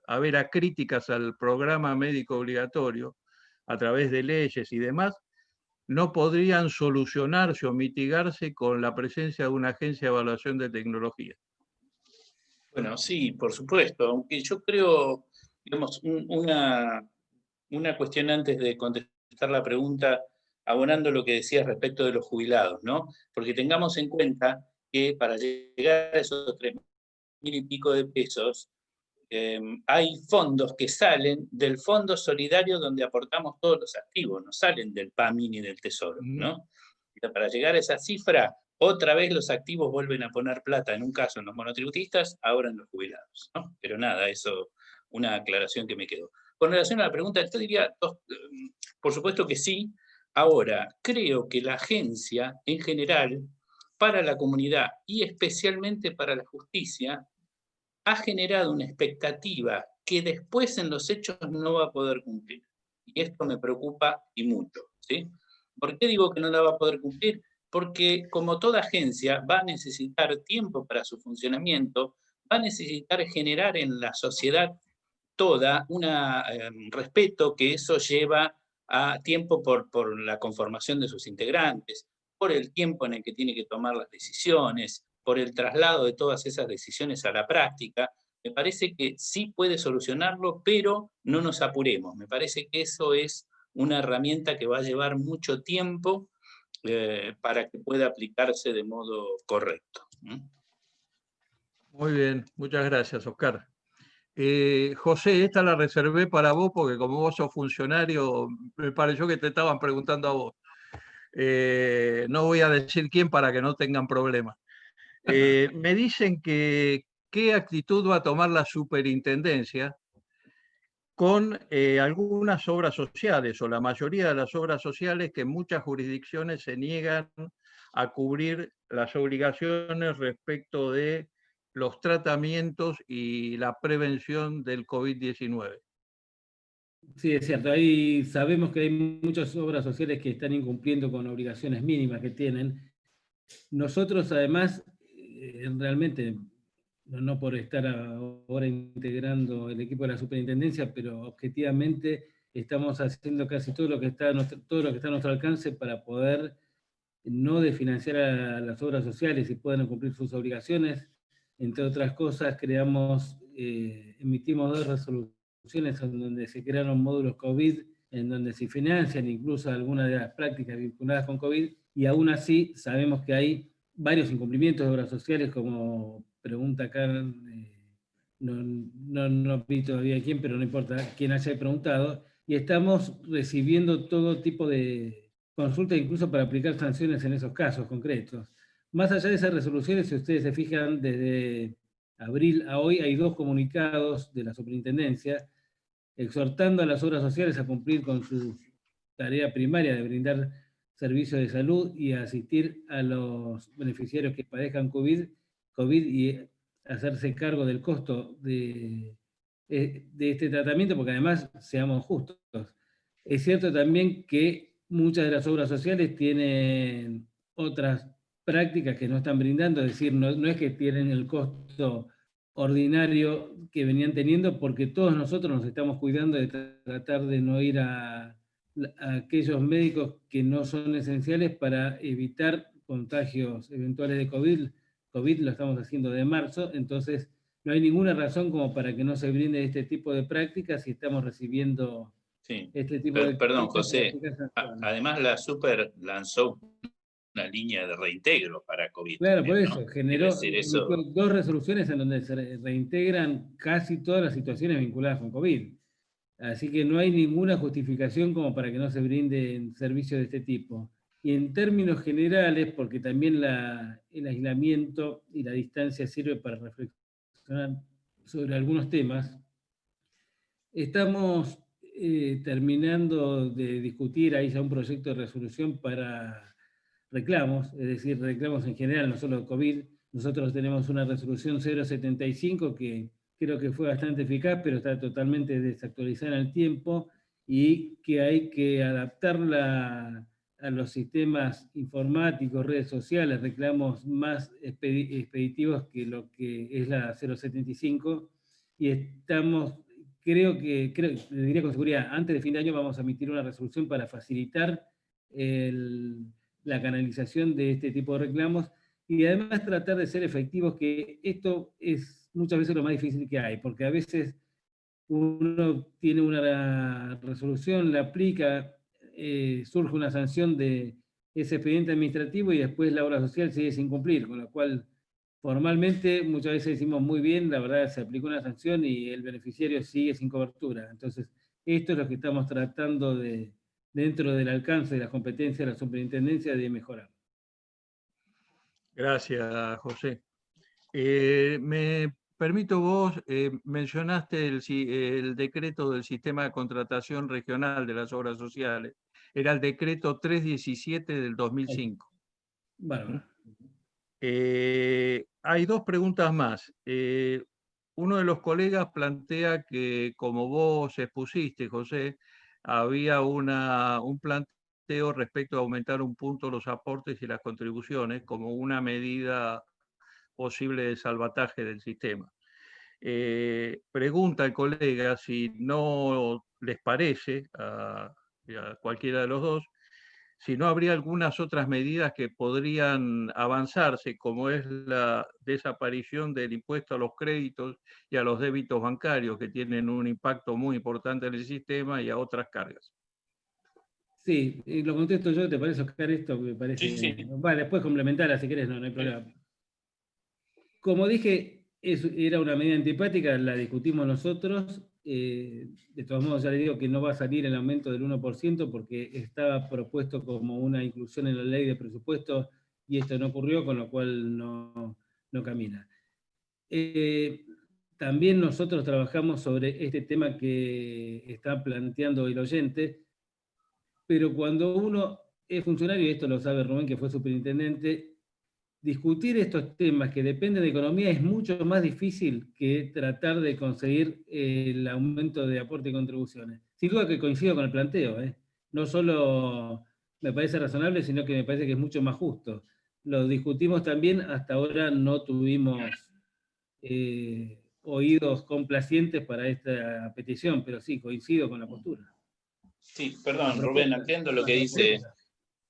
críticas al programa médico obligatorio a través de leyes y demás, no podrían solucionarse o mitigarse con la presencia de una agencia de evaluación de tecnología. Bueno, sí, por supuesto, aunque yo creo, digamos, una cuestión antes de contestar la pregunta, abonando lo que decías respecto de los jubilados, ¿no? Porque tengamos en cuenta que para llegar a esos 3.000 y pico de pesos, hay fondos que salen del Fondo Solidario donde aportamos todos los activos, no salen del PAMI ni del Tesoro, ¿no? Para llegar a esa cifra, otra vez los activos vuelven a poner plata, en un caso en los monotributistas, ahora en los jubilados, ¿no? Pero nada, eso, una aclaración que me quedó. Con relación a la pregunta, yo diría, por supuesto que sí. Ahora, creo que la agencia, en general, para la comunidad y especialmente para la justicia, ha generado una expectativa que después en los hechos no va a poder cumplir. Y esto me preocupa y mucho, ¿sí? ¿Por qué digo que no la va a poder cumplir? Porque como toda agencia va a necesitar tiempo para su funcionamiento, va a necesitar generar en la sociedad toda un respeto que eso lleva a tiempo por la conformación de sus integrantes, por el tiempo en el que tiene que tomar las decisiones, por el traslado de todas esas decisiones a la práctica. Me parece que sí puede solucionarlo, pero no nos apuremos. Me parece que eso es una herramienta que va a llevar mucho tiempo para que pueda aplicarse de modo correcto. Muy bien, muchas gracias, Oscar. José, esta la reservé para vos porque como vos sos funcionario, me pareció que te estaban preguntando a vos. No voy a decir quién para que no tengan problemas. Me dicen que qué actitud va a tomar la superintendencia con algunas obras sociales o la mayoría de las obras sociales que muchas jurisdicciones se niegan a cubrir las obligaciones respecto de los tratamientos y la prevención del COVID-19. Sí, es cierto. Ahí sabemos que hay muchas obras sociales que están incumpliendo con obligaciones mínimas que tienen. Nosotros, además, realmente, no por estar ahora integrando el equipo de la superintendencia, pero objetivamente estamos haciendo casi todo lo que está a nuestro alcance para poder no de financiar a las obras sociales y puedan cumplir sus obligaciones. Entre otras cosas, emitimos 2 resoluciones en donde se crearon módulos COVID, en donde se financian incluso algunas de las prácticas vinculadas con COVID, y aún así sabemos que hay varios incumplimientos de obras sociales, como pregunta acá, no vi todavía quién, pero no importa quién haya preguntado, y estamos recibiendo todo tipo de consultas, incluso para aplicar sanciones en esos casos concretos. Más allá de esas resoluciones, si ustedes se fijan, desde abril a hoy hay 2 comunicados de la superintendencia exhortando a las obras sociales a cumplir con su tarea primaria de brindar servicios de salud y asistir a los beneficiarios que padezcan COVID y hacerse cargo del costo de este tratamiento, porque además, seamos justos, es cierto también que muchas de las obras sociales tienen otras prácticas que no están brindando, es decir, no es que tienen el costo ordinario que venían teniendo, porque todos nosotros nos estamos cuidando de tratar de no ir a aquellos médicos que no son esenciales para evitar contagios eventuales de COVID. COVID lo estamos haciendo de marzo, entonces no hay ninguna razón como para que no se brinde este tipo de prácticas y estamos recibiendo este tipo de... Perdón, José, además la Super lanzó una línea de reintegro para COVID. Claro, también, por eso, ¿no? generó eso... 2 resoluciones en donde se reintegran casi todas las situaciones vinculadas con COVID. Así que no hay ninguna justificación como para que no se brinden servicios de este tipo. Y en términos generales, porque también el aislamiento y la distancia sirve para reflexionar sobre algunos temas, estamos terminando de discutir ahí ya un proyecto de resolución para reclamos, es decir, reclamos en general, no solo COVID. Nosotros tenemos una resolución 075 que creo que fue bastante eficaz, pero está totalmente desactualizada en el tiempo y que hay que adaptarla a los sistemas informáticos, redes sociales, reclamos más expeditivos que lo que es la 075, y estamos, le diría con seguridad, antes de fin de año vamos a emitir una resolución para facilitar la canalización de este tipo de reclamos y además tratar de ser efectivos, que esto es muchas veces lo más difícil que hay, porque a veces uno tiene una resolución, la aplica, surge una sanción de ese expediente administrativo y después la obra social sigue sin cumplir, con lo cual formalmente muchas veces decimos muy bien, la verdad se aplicó una sanción y el beneficiario sigue sin cobertura. Entonces, esto es lo que estamos tratando de, dentro del alcance de las competencias de la superintendencia, de mejorar. Gracias, José. Me permito, vos mencionaste el decreto del sistema de contratación regional de las obras sociales. Era el decreto 317 del 2005. Bárbaro. Hay 2 preguntas más. Uno de los colegas plantea que, como vos expusiste, José, había un planteo respecto a aumentar un punto los aportes y las contribuciones como una medida posible de salvataje del sistema. Pregunta el colega si no les parece a cualquiera de los dos, si no habría algunas otras medidas que podrían avanzarse, como es la desaparición del impuesto a los créditos y a los débitos bancarios, que tienen un impacto muy importante en el sistema, y a otras cargas. Sí, lo contesto yo, ¿te parece, Oscar, esto? Me parece... Sí. Bueno, después complementarla si querés, no hay problema. Como dije, era una medida antipática, la discutimos nosotros. De todos modos, ya le digo que no va a salir el aumento del 1% porque estaba propuesto como una inclusión en la ley de presupuesto y esto no ocurrió, con lo cual no camina. También nosotros trabajamos sobre este tema que está planteando el oyente, pero cuando uno es funcionario, y esto lo sabe Rubén, que fue superintendente, discutir estos temas que dependen de economía es mucho más difícil que tratar de conseguir el aumento de aporte y contribuciones. Sin duda que coincido con el planteo, no solo me parece razonable, sino que me parece que es mucho más justo. Lo discutimos también, hasta ahora no tuvimos oídos complacientes para esta petición, pero sí, coincido con la postura. Sí, perdón, Rubén, atiendo lo que dice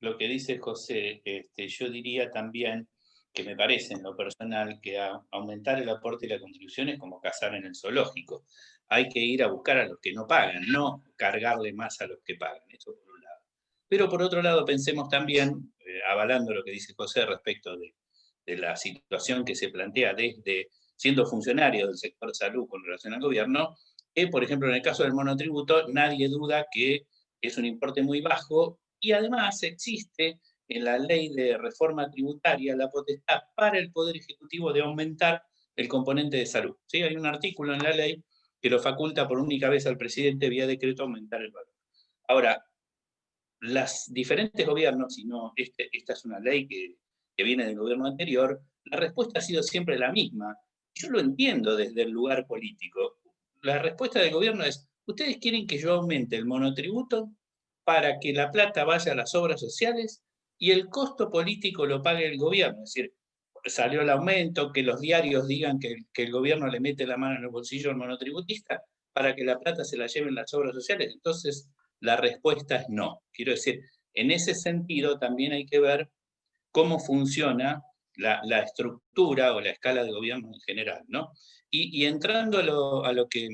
lo que dice José, yo diría también que me parece en lo personal que aumentar el aporte y la contribución es como cazar en el zoológico. Hay que ir a buscar a los que no pagan, no cargarle más a los que pagan, eso por un lado. Pero por otro lado pensemos también, avalando lo que dice José respecto de la situación que se plantea desde siendo funcionario del sector salud con relación al gobierno, que por ejemplo en el caso del monotributo nadie duda que es un importe muy bajo y además existe en la ley de reforma tributaria la potestad para el Poder Ejecutivo de aumentar el componente de salud. ¿Sí? Hay un artículo en la ley que lo faculta por única vez al presidente vía decreto aumentar el valor. Ahora, los diferentes gobiernos, y no, esta es una ley que viene del gobierno anterior, la respuesta ha sido siempre la misma. Yo lo entiendo desde el lugar político. La respuesta del gobierno es, ¿ustedes quieren que yo aumente el monotributo para que la plata vaya a las obras sociales y el costo político lo pague el gobierno? Es decir, salió el aumento, que los diarios digan que el gobierno le mete la mano en el bolsillo al monotributista para que la plata se la lleven las obras sociales. Entonces, la respuesta es no. Quiero decir, en ese sentido también hay que ver cómo funciona la estructura o la escala de gobierno en general, ¿no? Y entrando a lo que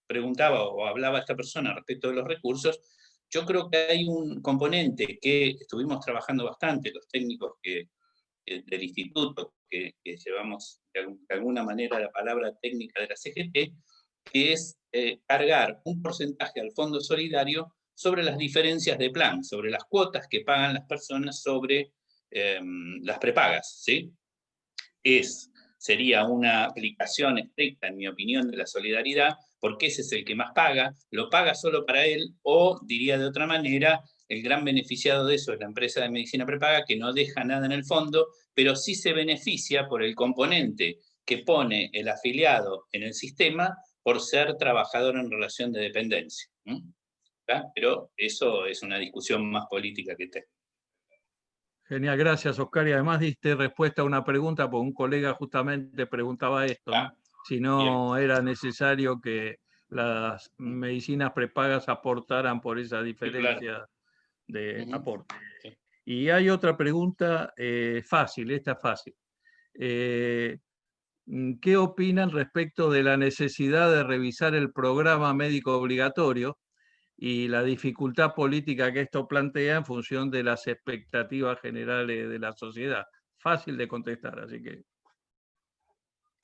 preguntaba o hablaba esta persona respecto de los recursos, yo creo que hay un componente que estuvimos trabajando bastante, los técnicos del instituto, que llevamos de alguna manera la palabra técnica de la CGT, que es cargar un porcentaje al Fondo Solidario sobre las diferencias de plan, sobre las cuotas que pagan las personas sobre las prepagas, ¿sí? Sería una aplicación estricta, en mi opinión, de la solidaridad, porque ese es el que más paga, lo paga solo para él, o diría de otra manera, el gran beneficiado de eso es la empresa de medicina prepaga, que no deja nada en el fondo, pero sí se beneficia por el componente que pone el afiliado en el sistema por ser trabajador en relación de dependencia. Pero eso es una discusión más política que técnica. Genial, gracias Oscar. Y además diste respuesta a una pregunta, porque un colega justamente preguntaba esto, ¿no? Si no era necesario que las medicinas prepagas aportaran por esa diferencia de aporte. Sí. Y hay otra pregunta fácil, esta es fácil. ¿Qué opinan respecto de la necesidad de revisar el programa médico obligatorio y la dificultad política que esto plantea en función de las expectativas generales de la sociedad? Fácil de contestar, así que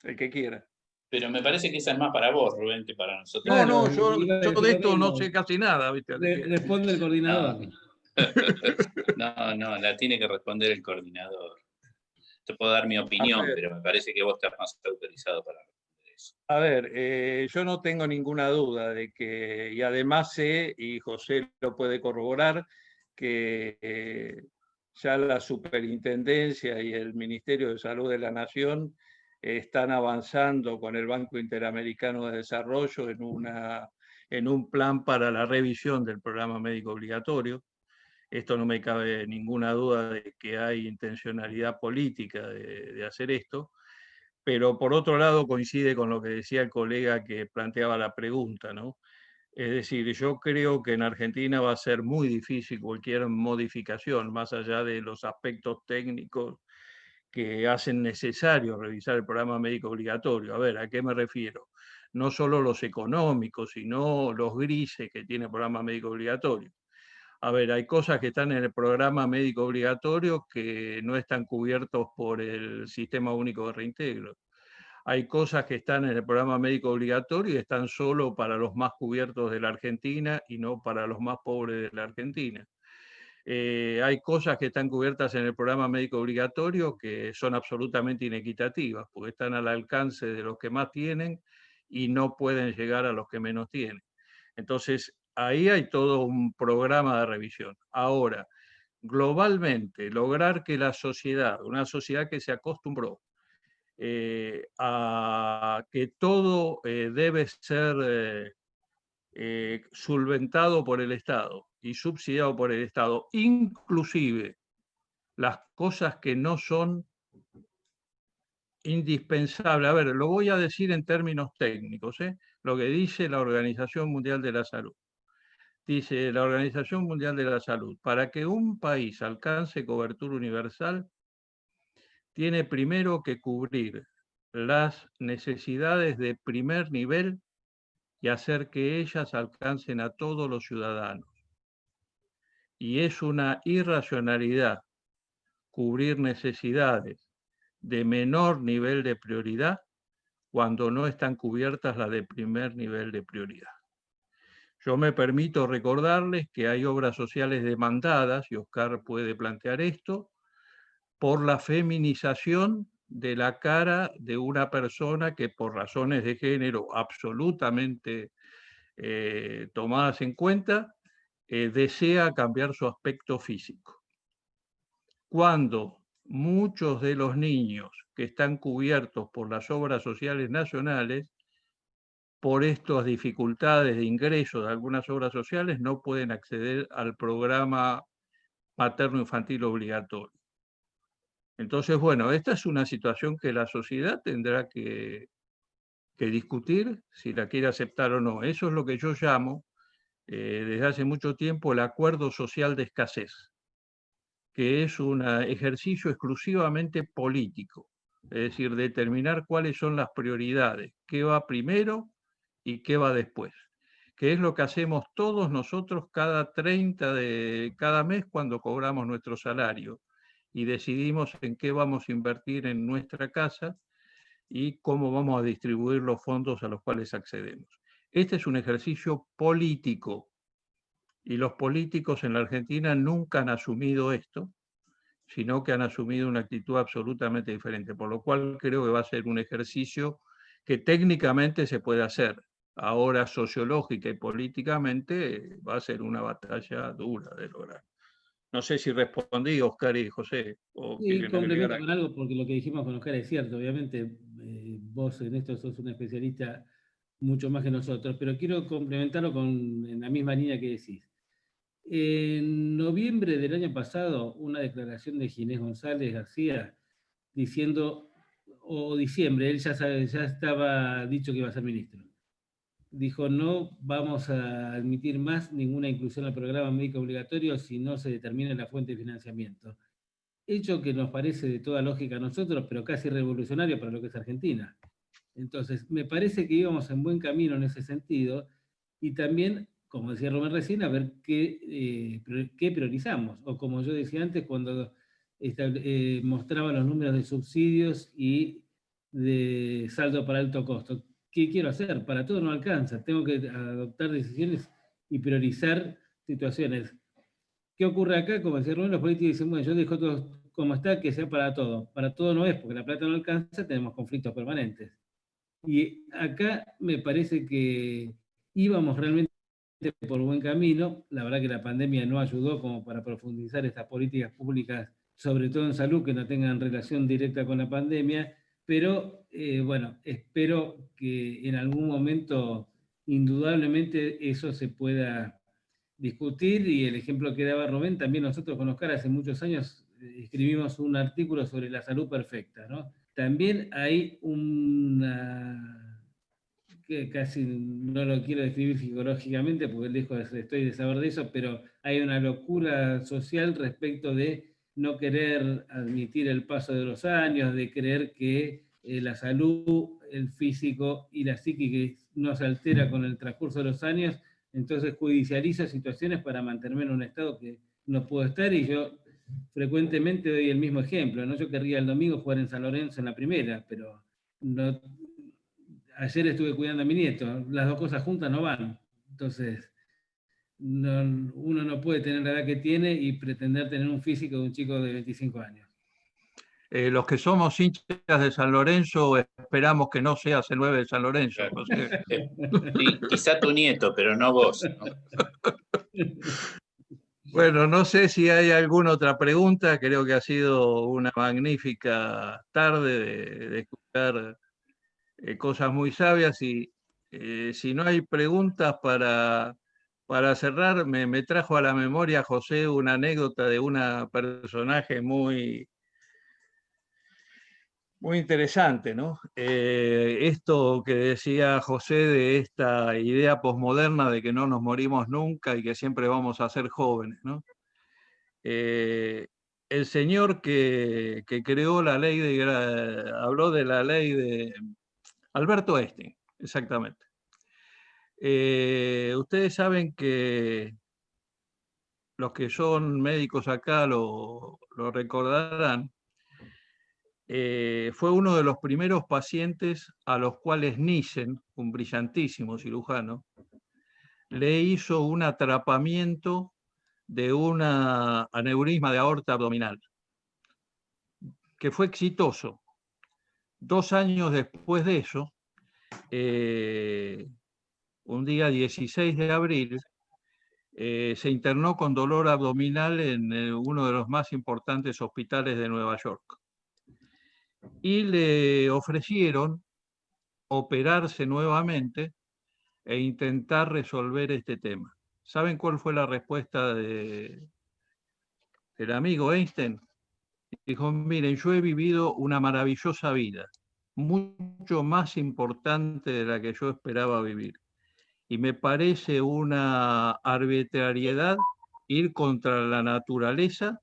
el que quiera. Pero me parece que esa es más para vos, Rubén, que para nosotros. No, yo de esto no sé casi nada, ¿viste? Responde el coordinador. No, la tiene que responder el coordinador. Te puedo dar mi opinión, pero me parece que vos estás más autorizado para responder eso. A ver, yo no tengo ninguna duda de que, y además sé, y José lo puede corroborar, que ya la Superintendencia y el Ministerio de Salud de la Nación están avanzando con el Banco Interamericano de Desarrollo en un plan para la revisión del programa médico obligatorio. Esto no me cabe ninguna duda de que hay intencionalidad política de hacer esto, pero por otro lado coincide con lo que decía el colega que planteaba la pregunta, ¿no? Es decir, yo creo que en Argentina va a ser muy difícil cualquier modificación, más allá de los aspectos técnicos que hacen necesario revisar el programa médico obligatorio. A ver, ¿a qué me refiero? No solo los económicos, sino los grises que tiene el programa médico obligatorio. A ver, hay cosas que están en el programa médico obligatorio que no están cubiertos por el Sistema Único de Reintegro. Hay cosas que están en el programa médico obligatorio y están solo para los más cubiertos de la Argentina y no para los más pobres de la Argentina. Hay cosas que están cubiertas en el programa médico obligatorio que son absolutamente inequitativas, porque están al alcance de los que más tienen y no pueden llegar a los que menos tienen. Entonces, ahí hay todo un programa de revisión. Ahora, globalmente, lograr que la sociedad, una sociedad que se acostumbró a que todo debe ser solventado por el Estado y subsidiado por el Estado, inclusive las cosas que no son indispensables. A ver, lo voy a decir en términos técnicos, lo que dice la Organización Mundial de la Salud. Dice la Organización Mundial de la Salud, para que un país alcance cobertura universal, tiene primero que cubrir las necesidades de primer nivel y hacer que ellas alcancen a todos los ciudadanos. Y es una irracionalidad cubrir necesidades de menor nivel de prioridad cuando no están cubiertas las de primer nivel de prioridad. Yo me permito recordarles que hay obras sociales demandadas, y Oscar puede plantear esto, por la feminización de la cara de una persona que por razones de género absolutamente tomadas en cuenta, desea cambiar su aspecto físico. Cuando muchos de los niños que están cubiertos por las obras sociales nacionales, por estas dificultades de ingreso de algunas obras sociales, no pueden acceder al programa materno-infantil obligatorio. Entonces, bueno, esta es una situación que la sociedad tendrá que discutir si la quiere aceptar o no. Eso es lo que yo llamo, desde hace mucho tiempo, el acuerdo social de escasez, que es un ejercicio exclusivamente político, es decir, determinar cuáles son las prioridades, qué va primero y qué va después, que es lo que hacemos todos nosotros cada 30 de cada mes cuando cobramos nuestro salario y decidimos en qué vamos a invertir en nuestra casa y cómo vamos a distribuir los fondos a los cuales accedemos. Este es un ejercicio político y los políticos en la Argentina nunca han asumido esto, sino que han asumido una actitud absolutamente diferente, por lo cual creo que va a ser un ejercicio que técnicamente se puede hacer. Ahora, sociológica y políticamente, va a ser una batalla dura de lograr. No sé si respondí, Oscar y José. Sí, complemento con algo, porque lo que dijimos con Oscar es cierto. Obviamente, vos en esto sos un especialista mucho más que nosotros, pero quiero complementarlo en la misma línea que decís. En noviembre del año pasado, una declaración de Ginés González García diciendo, o diciembre, él ya estaba dicho que iba a ser ministro. Dijo, no vamos a admitir más ninguna inclusión al programa médico obligatorio si no se determina la fuente de financiamiento. Hecho que nos parece de toda lógica a nosotros, pero casi revolucionario para lo que es Argentina. Entonces, me parece que íbamos en buen camino en ese sentido, y también, como decía Rubén recién, a ver qué priorizamos, o como yo decía antes, cuando mostraba los números de subsidios y de saldo para alto costo. ¿Qué quiero hacer? Para todo no alcanza, tengo que adoptar decisiones y priorizar situaciones. ¿Qué ocurre acá? Como decía Rubén, los políticos dicen, bueno, yo dejo todo como está, que sea para todo. Para todo no es, porque la plata no alcanza, tenemos conflictos permanentes. Y acá me parece que íbamos realmente por buen camino. La verdad que la pandemia no ayudó como para profundizar estas políticas públicas, sobre todo en salud, que no tengan relación directa con la pandemia, pero bueno, espero que en algún momento indudablemente eso se pueda discutir, y el ejemplo que daba Rubén, también nosotros con Oscar hace muchos años escribimos un artículo sobre la salud perfecta, ¿no? También hay una, que casi no lo quiero describir psicológicamente porque estoy de saber de eso, pero hay una locura social respecto de no querer admitir el paso de los años, de creer que la salud, el físico y la psíquica no se altera con el transcurso de los años. Entonces judicializo situaciones para mantenerme en un estado que no puedo estar, y yo frecuentemente doy el mismo ejemplo, ¿no? Yo querría el domingo jugar en San Lorenzo en la primera, pero no, ayer estuve cuidando a mi nieto, las dos cosas juntas no van. Entonces, uno no puede tener la edad que tiene y pretender tener un físico de un chico de 25 años. Los que somos hinchas de San Lorenzo esperamos que no seas el 9 de San Lorenzo. Claro. Sí, quizá tu nieto, pero no vos, ¿no? Bueno, no sé si hay alguna otra pregunta. Creo que ha sido una magnífica tarde de escuchar cosas muy sabias, y si no hay preguntas para cerrar, me trajo a la memoria, José, una anécdota de una personaje muy Muy interesante, ¿no? Esto que decía José de esta idea posmoderna de que no nos morimos nunca y que siempre vamos a ser jóvenes, ¿no? El señor que creó la ley habló de la ley de Alberto Einstein, exactamente. Ustedes saben que los que son médicos acá lo recordarán. Fue uno de los primeros pacientes a los cuales Nissen, un brillantísimo cirujano, le hizo un atrapamiento de un aneurisma de aorta abdominal, que fue exitoso. 2 años después de eso, un día 16 de abril, se internó con dolor abdominal en uno de los más importantes hospitales de Nueva York. Y le ofrecieron operarse nuevamente e intentar resolver este tema. ¿Saben cuál fue la respuesta del amigo Einstein? Dijo, miren, yo he vivido una maravillosa vida, mucho más importante de la que yo esperaba vivir. Y me parece una arbitrariedad ir contra la naturaleza,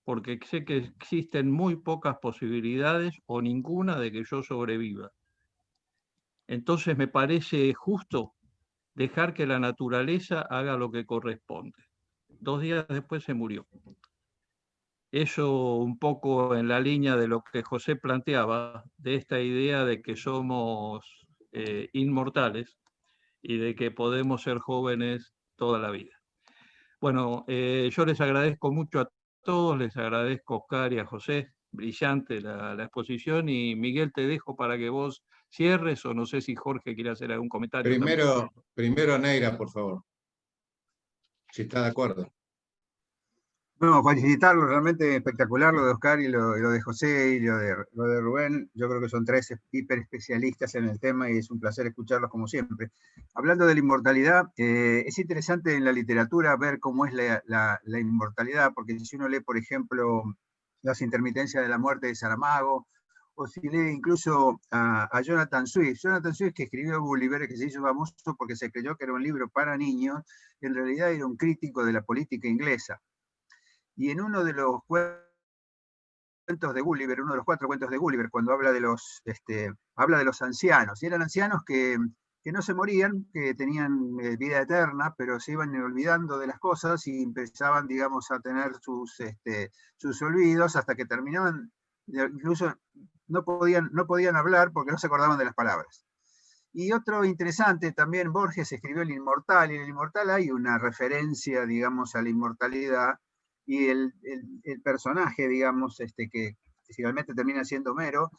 porque sé que existen muy pocas posibilidades o ninguna de que yo sobreviva. Entonces me parece justo dejar que la naturaleza haga lo que corresponde. 2 días después se murió. Eso un poco en la línea de lo que José planteaba, de esta idea de que somos inmortales y de que podemos ser jóvenes toda la vida. Bueno, yo les agradezco mucho a todos, les agradezco a Oscar y a José, brillante la exposición, y Miguel, te dejo para que vos cierres, o no sé si Jorge quiere hacer algún comentario también. Primero Neira, por favor, si está de acuerdo. Bueno, felicitarlo, realmente espectacular lo de Oscar y lo de José y lo de Rubén. Yo creo que son 3 hiper especialistas en el tema y es un placer escucharlos como siempre. Hablando de la inmortalidad, es interesante en la literatura ver cómo es la inmortalidad, porque si uno lee, por ejemplo, Las intermitencias de la muerte de Saramago, o si lee incluso a Jonathan Swift. Jonathan Swift, que escribió Gulliver, que se hizo famoso porque se creyó que era un libro para niños, en realidad era un crítico de la política inglesa. Y en uno de los cuentos de Gulliver, uno de los 4 cuentos de Gulliver, cuando habla de los ancianos, y eran ancianos que no se morían, que tenían vida eterna, pero se iban olvidando de las cosas y empezaban, digamos, a tener sus olvidos hasta que terminaban, incluso no podían hablar porque no se acordaban de las palabras. Y otro interesante, también Borges escribió El Inmortal, y en El Inmortal hay una referencia, digamos, a la inmortalidad, y el personaje, digamos, que finalmente termina siendo Homero,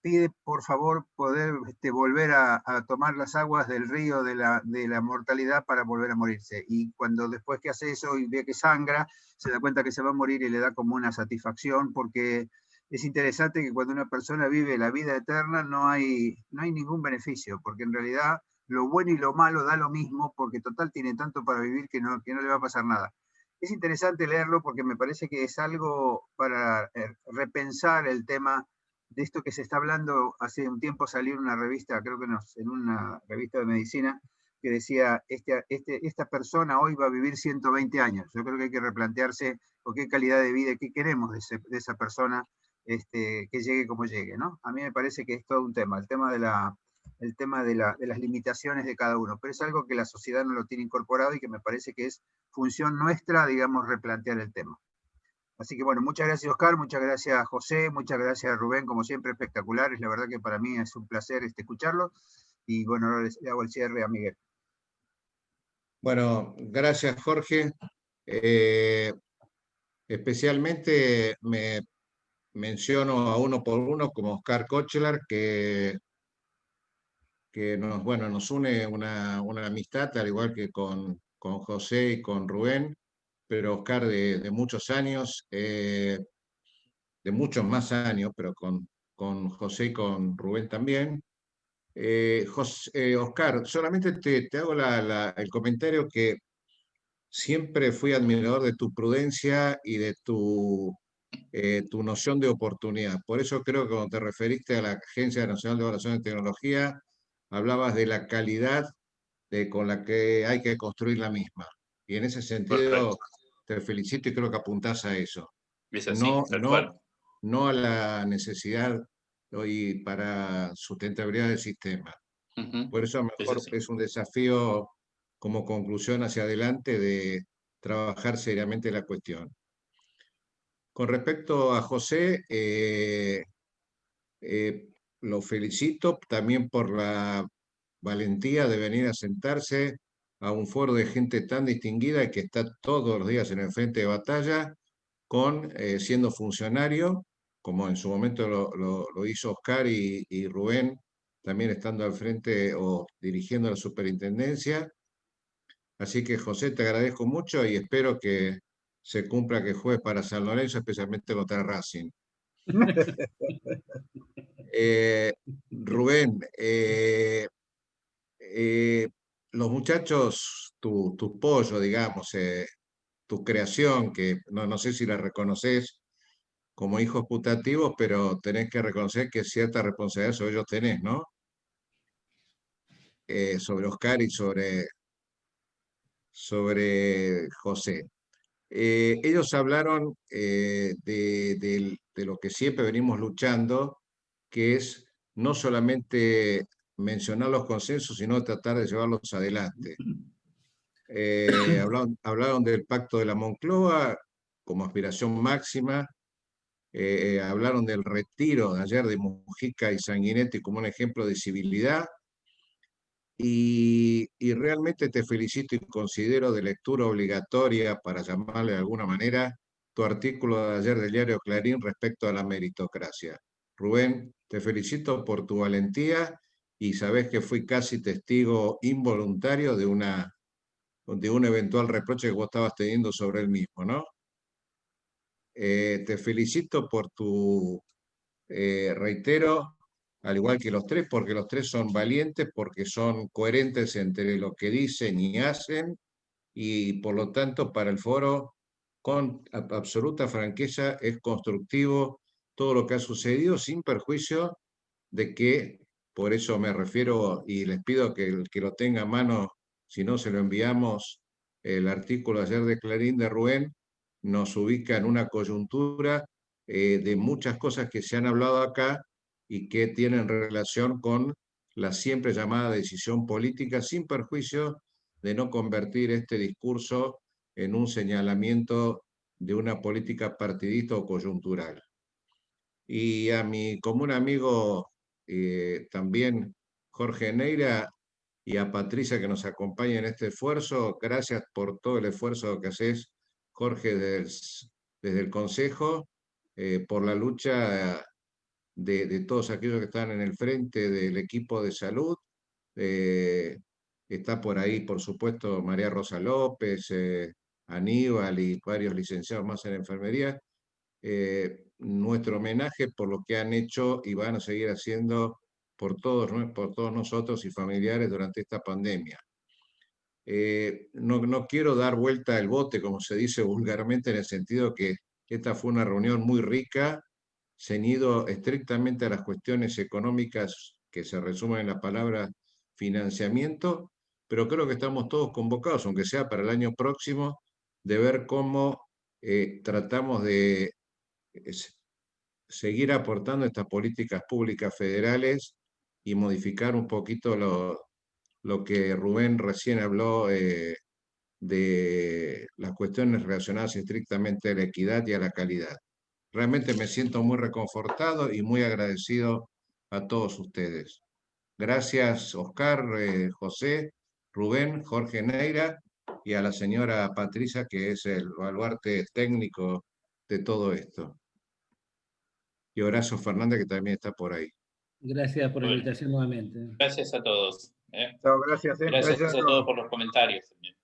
pide por favor poder volver a tomar las aguas del río de la mortalidad para volver a morirse. Y cuando después que hace eso y ve que sangra, se da cuenta que se va a morir y le da como una satisfacción, porque es interesante que cuando una persona vive la vida eterna no hay ningún beneficio, porque en realidad lo bueno y lo malo da lo mismo, porque total tiene tanto para vivir que no le va a pasar nada. Es interesante leerlo porque me parece que es algo para repensar el tema de esto que se está hablando. Hace un tiempo salió en una revista, creo que en una revista de medicina, que decía, esta persona hoy va a vivir 120 años. Yo creo que hay que replantearse con qué calidad de vida, qué queremos de esa persona, que llegue como llegue, ¿no? A mí me parece que es todo un tema, el tema de las limitaciones de cada uno, pero es algo que la sociedad no lo tiene incorporado y que me parece que es función nuestra, digamos, replantear el tema. Así que bueno, muchas gracias Oscar, muchas gracias José, muchas gracias Rubén, como siempre espectaculares, la verdad que para mí es un placer escucharlo, y bueno, ahora le hago el cierre a Miguel. Bueno, gracias Jorge. Especialmente me menciono a uno por uno como Oscar Kochelar, que nos une una amistad, al igual que con José y con Rubén, pero Oscar de muchos años, de muchos más años, pero con José y con Rubén también. Oscar, solamente te hago el comentario que siempre fui admirador de tu prudencia y de tu tu noción de oportunidad. Por eso creo que cuando te referiste a la Agencia Nacional de Evaluación de Tecnología, hablabas de la calidad con la que hay que construir la misma. Y en ese sentido Correcto. te felicito y creo que apuntás a eso. Es así, No, tal no, cual. no a la necesidad hoy para sustentabilidad del sistema. Ujú. Por eso Es mejor así. es un desafío como conclusión hacia adelante de trabajar seriamente la cuestión. Con respecto a José, eh, lo felicito también por la valentía de venir a sentarse a un foro de gente tan distinguida y que está todos los días en el frente de batalla, siendo funcionario, como en su momento lo hizo Oscar y Rubén, también estando al frente o dirigiendo la superintendencia. Así que José, te agradezco mucho y espero que se cumpla que juegues para San Lorenzo, especialmente contra Racing. Eh, Rubén, eh, los muchachos, tu pollo, digamos, tu creación, que no sé si la reconoces como hijos putativos, pero tenés que reconocer que cierta responsabilidad sobre ellos tenés, ¿no? Sobre Oscar y sobre José. Ellos hablaron de lo que siempre venimos luchando, que es no solamente mencionar los consensos, sino tratar de llevarlos adelante. Hablaron del pacto de la Moncloa como aspiración máxima, hablaron del retiro de ayer de Mujica y Sanguinetti como un ejemplo de civilidad, y realmente te felicito y considero de lectura obligatoria, para llamarle de alguna manera, tu artículo de ayer del diario Clarín respecto a la meritocracia. Rubén, te felicito por tu valentía y sabés que fui casi testigo involuntario de un eventual reproche que vos estabas teniendo sobre él mismo, ¿no? Te felicito por reitero, al igual que los tres, porque los tres son valientes, porque son coherentes entre lo que dicen y hacen, y por lo tanto para el foro, con absoluta franqueza, es constructivo todo lo que ha sucedido, sin perjuicio de que, por eso me refiero y les pido que el que lo tenga a mano, si no se lo enviamos, el artículo ayer de Clarín de Rubén, nos ubica en una coyuntura de muchas cosas que se han hablado acá y que tienen relación con la siempre llamada decisión política, sin perjuicio de no convertir este discurso en un señalamiento de una política partidista o coyuntural. Y a mi común amigo también Jorge Neira y a Patricia que nos acompaña en este esfuerzo, gracias por todo el esfuerzo que haces, Jorge, desde el Consejo, por la lucha de todos aquellos que están en el frente del equipo de salud. Está por ahí, por supuesto, María Rosa López, Aníbal y varios licenciados más en enfermería. Nuestro homenaje por lo que han hecho y van a seguir haciendo por todos nosotros y familiares durante esta pandemia. No quiero dar vuelta al bote, como se dice vulgarmente, en el sentido que esta fue una reunión muy rica, ceñido estrictamente a las cuestiones económicas que se resumen en la palabra financiamiento, pero creo que estamos todos convocados, aunque sea para el año próximo, de ver cómo tratamos de seguir aportando estas políticas públicas federales y modificar un poquito lo que Rubén recién habló de las cuestiones relacionadas estrictamente a la equidad y a la calidad. Realmente me siento muy reconfortado y muy agradecido a todos ustedes. Gracias, Oscar, José, Rubén, Jorge Neira y a la señora Patricia, que es el baluarte técnico de todo esto. Y Horacio Fernández, que también está por ahí. Gracias por la Bueno, invitación nuevamente. gracias a todos. Chao, gracias. Gracias a todos por los comentarios también.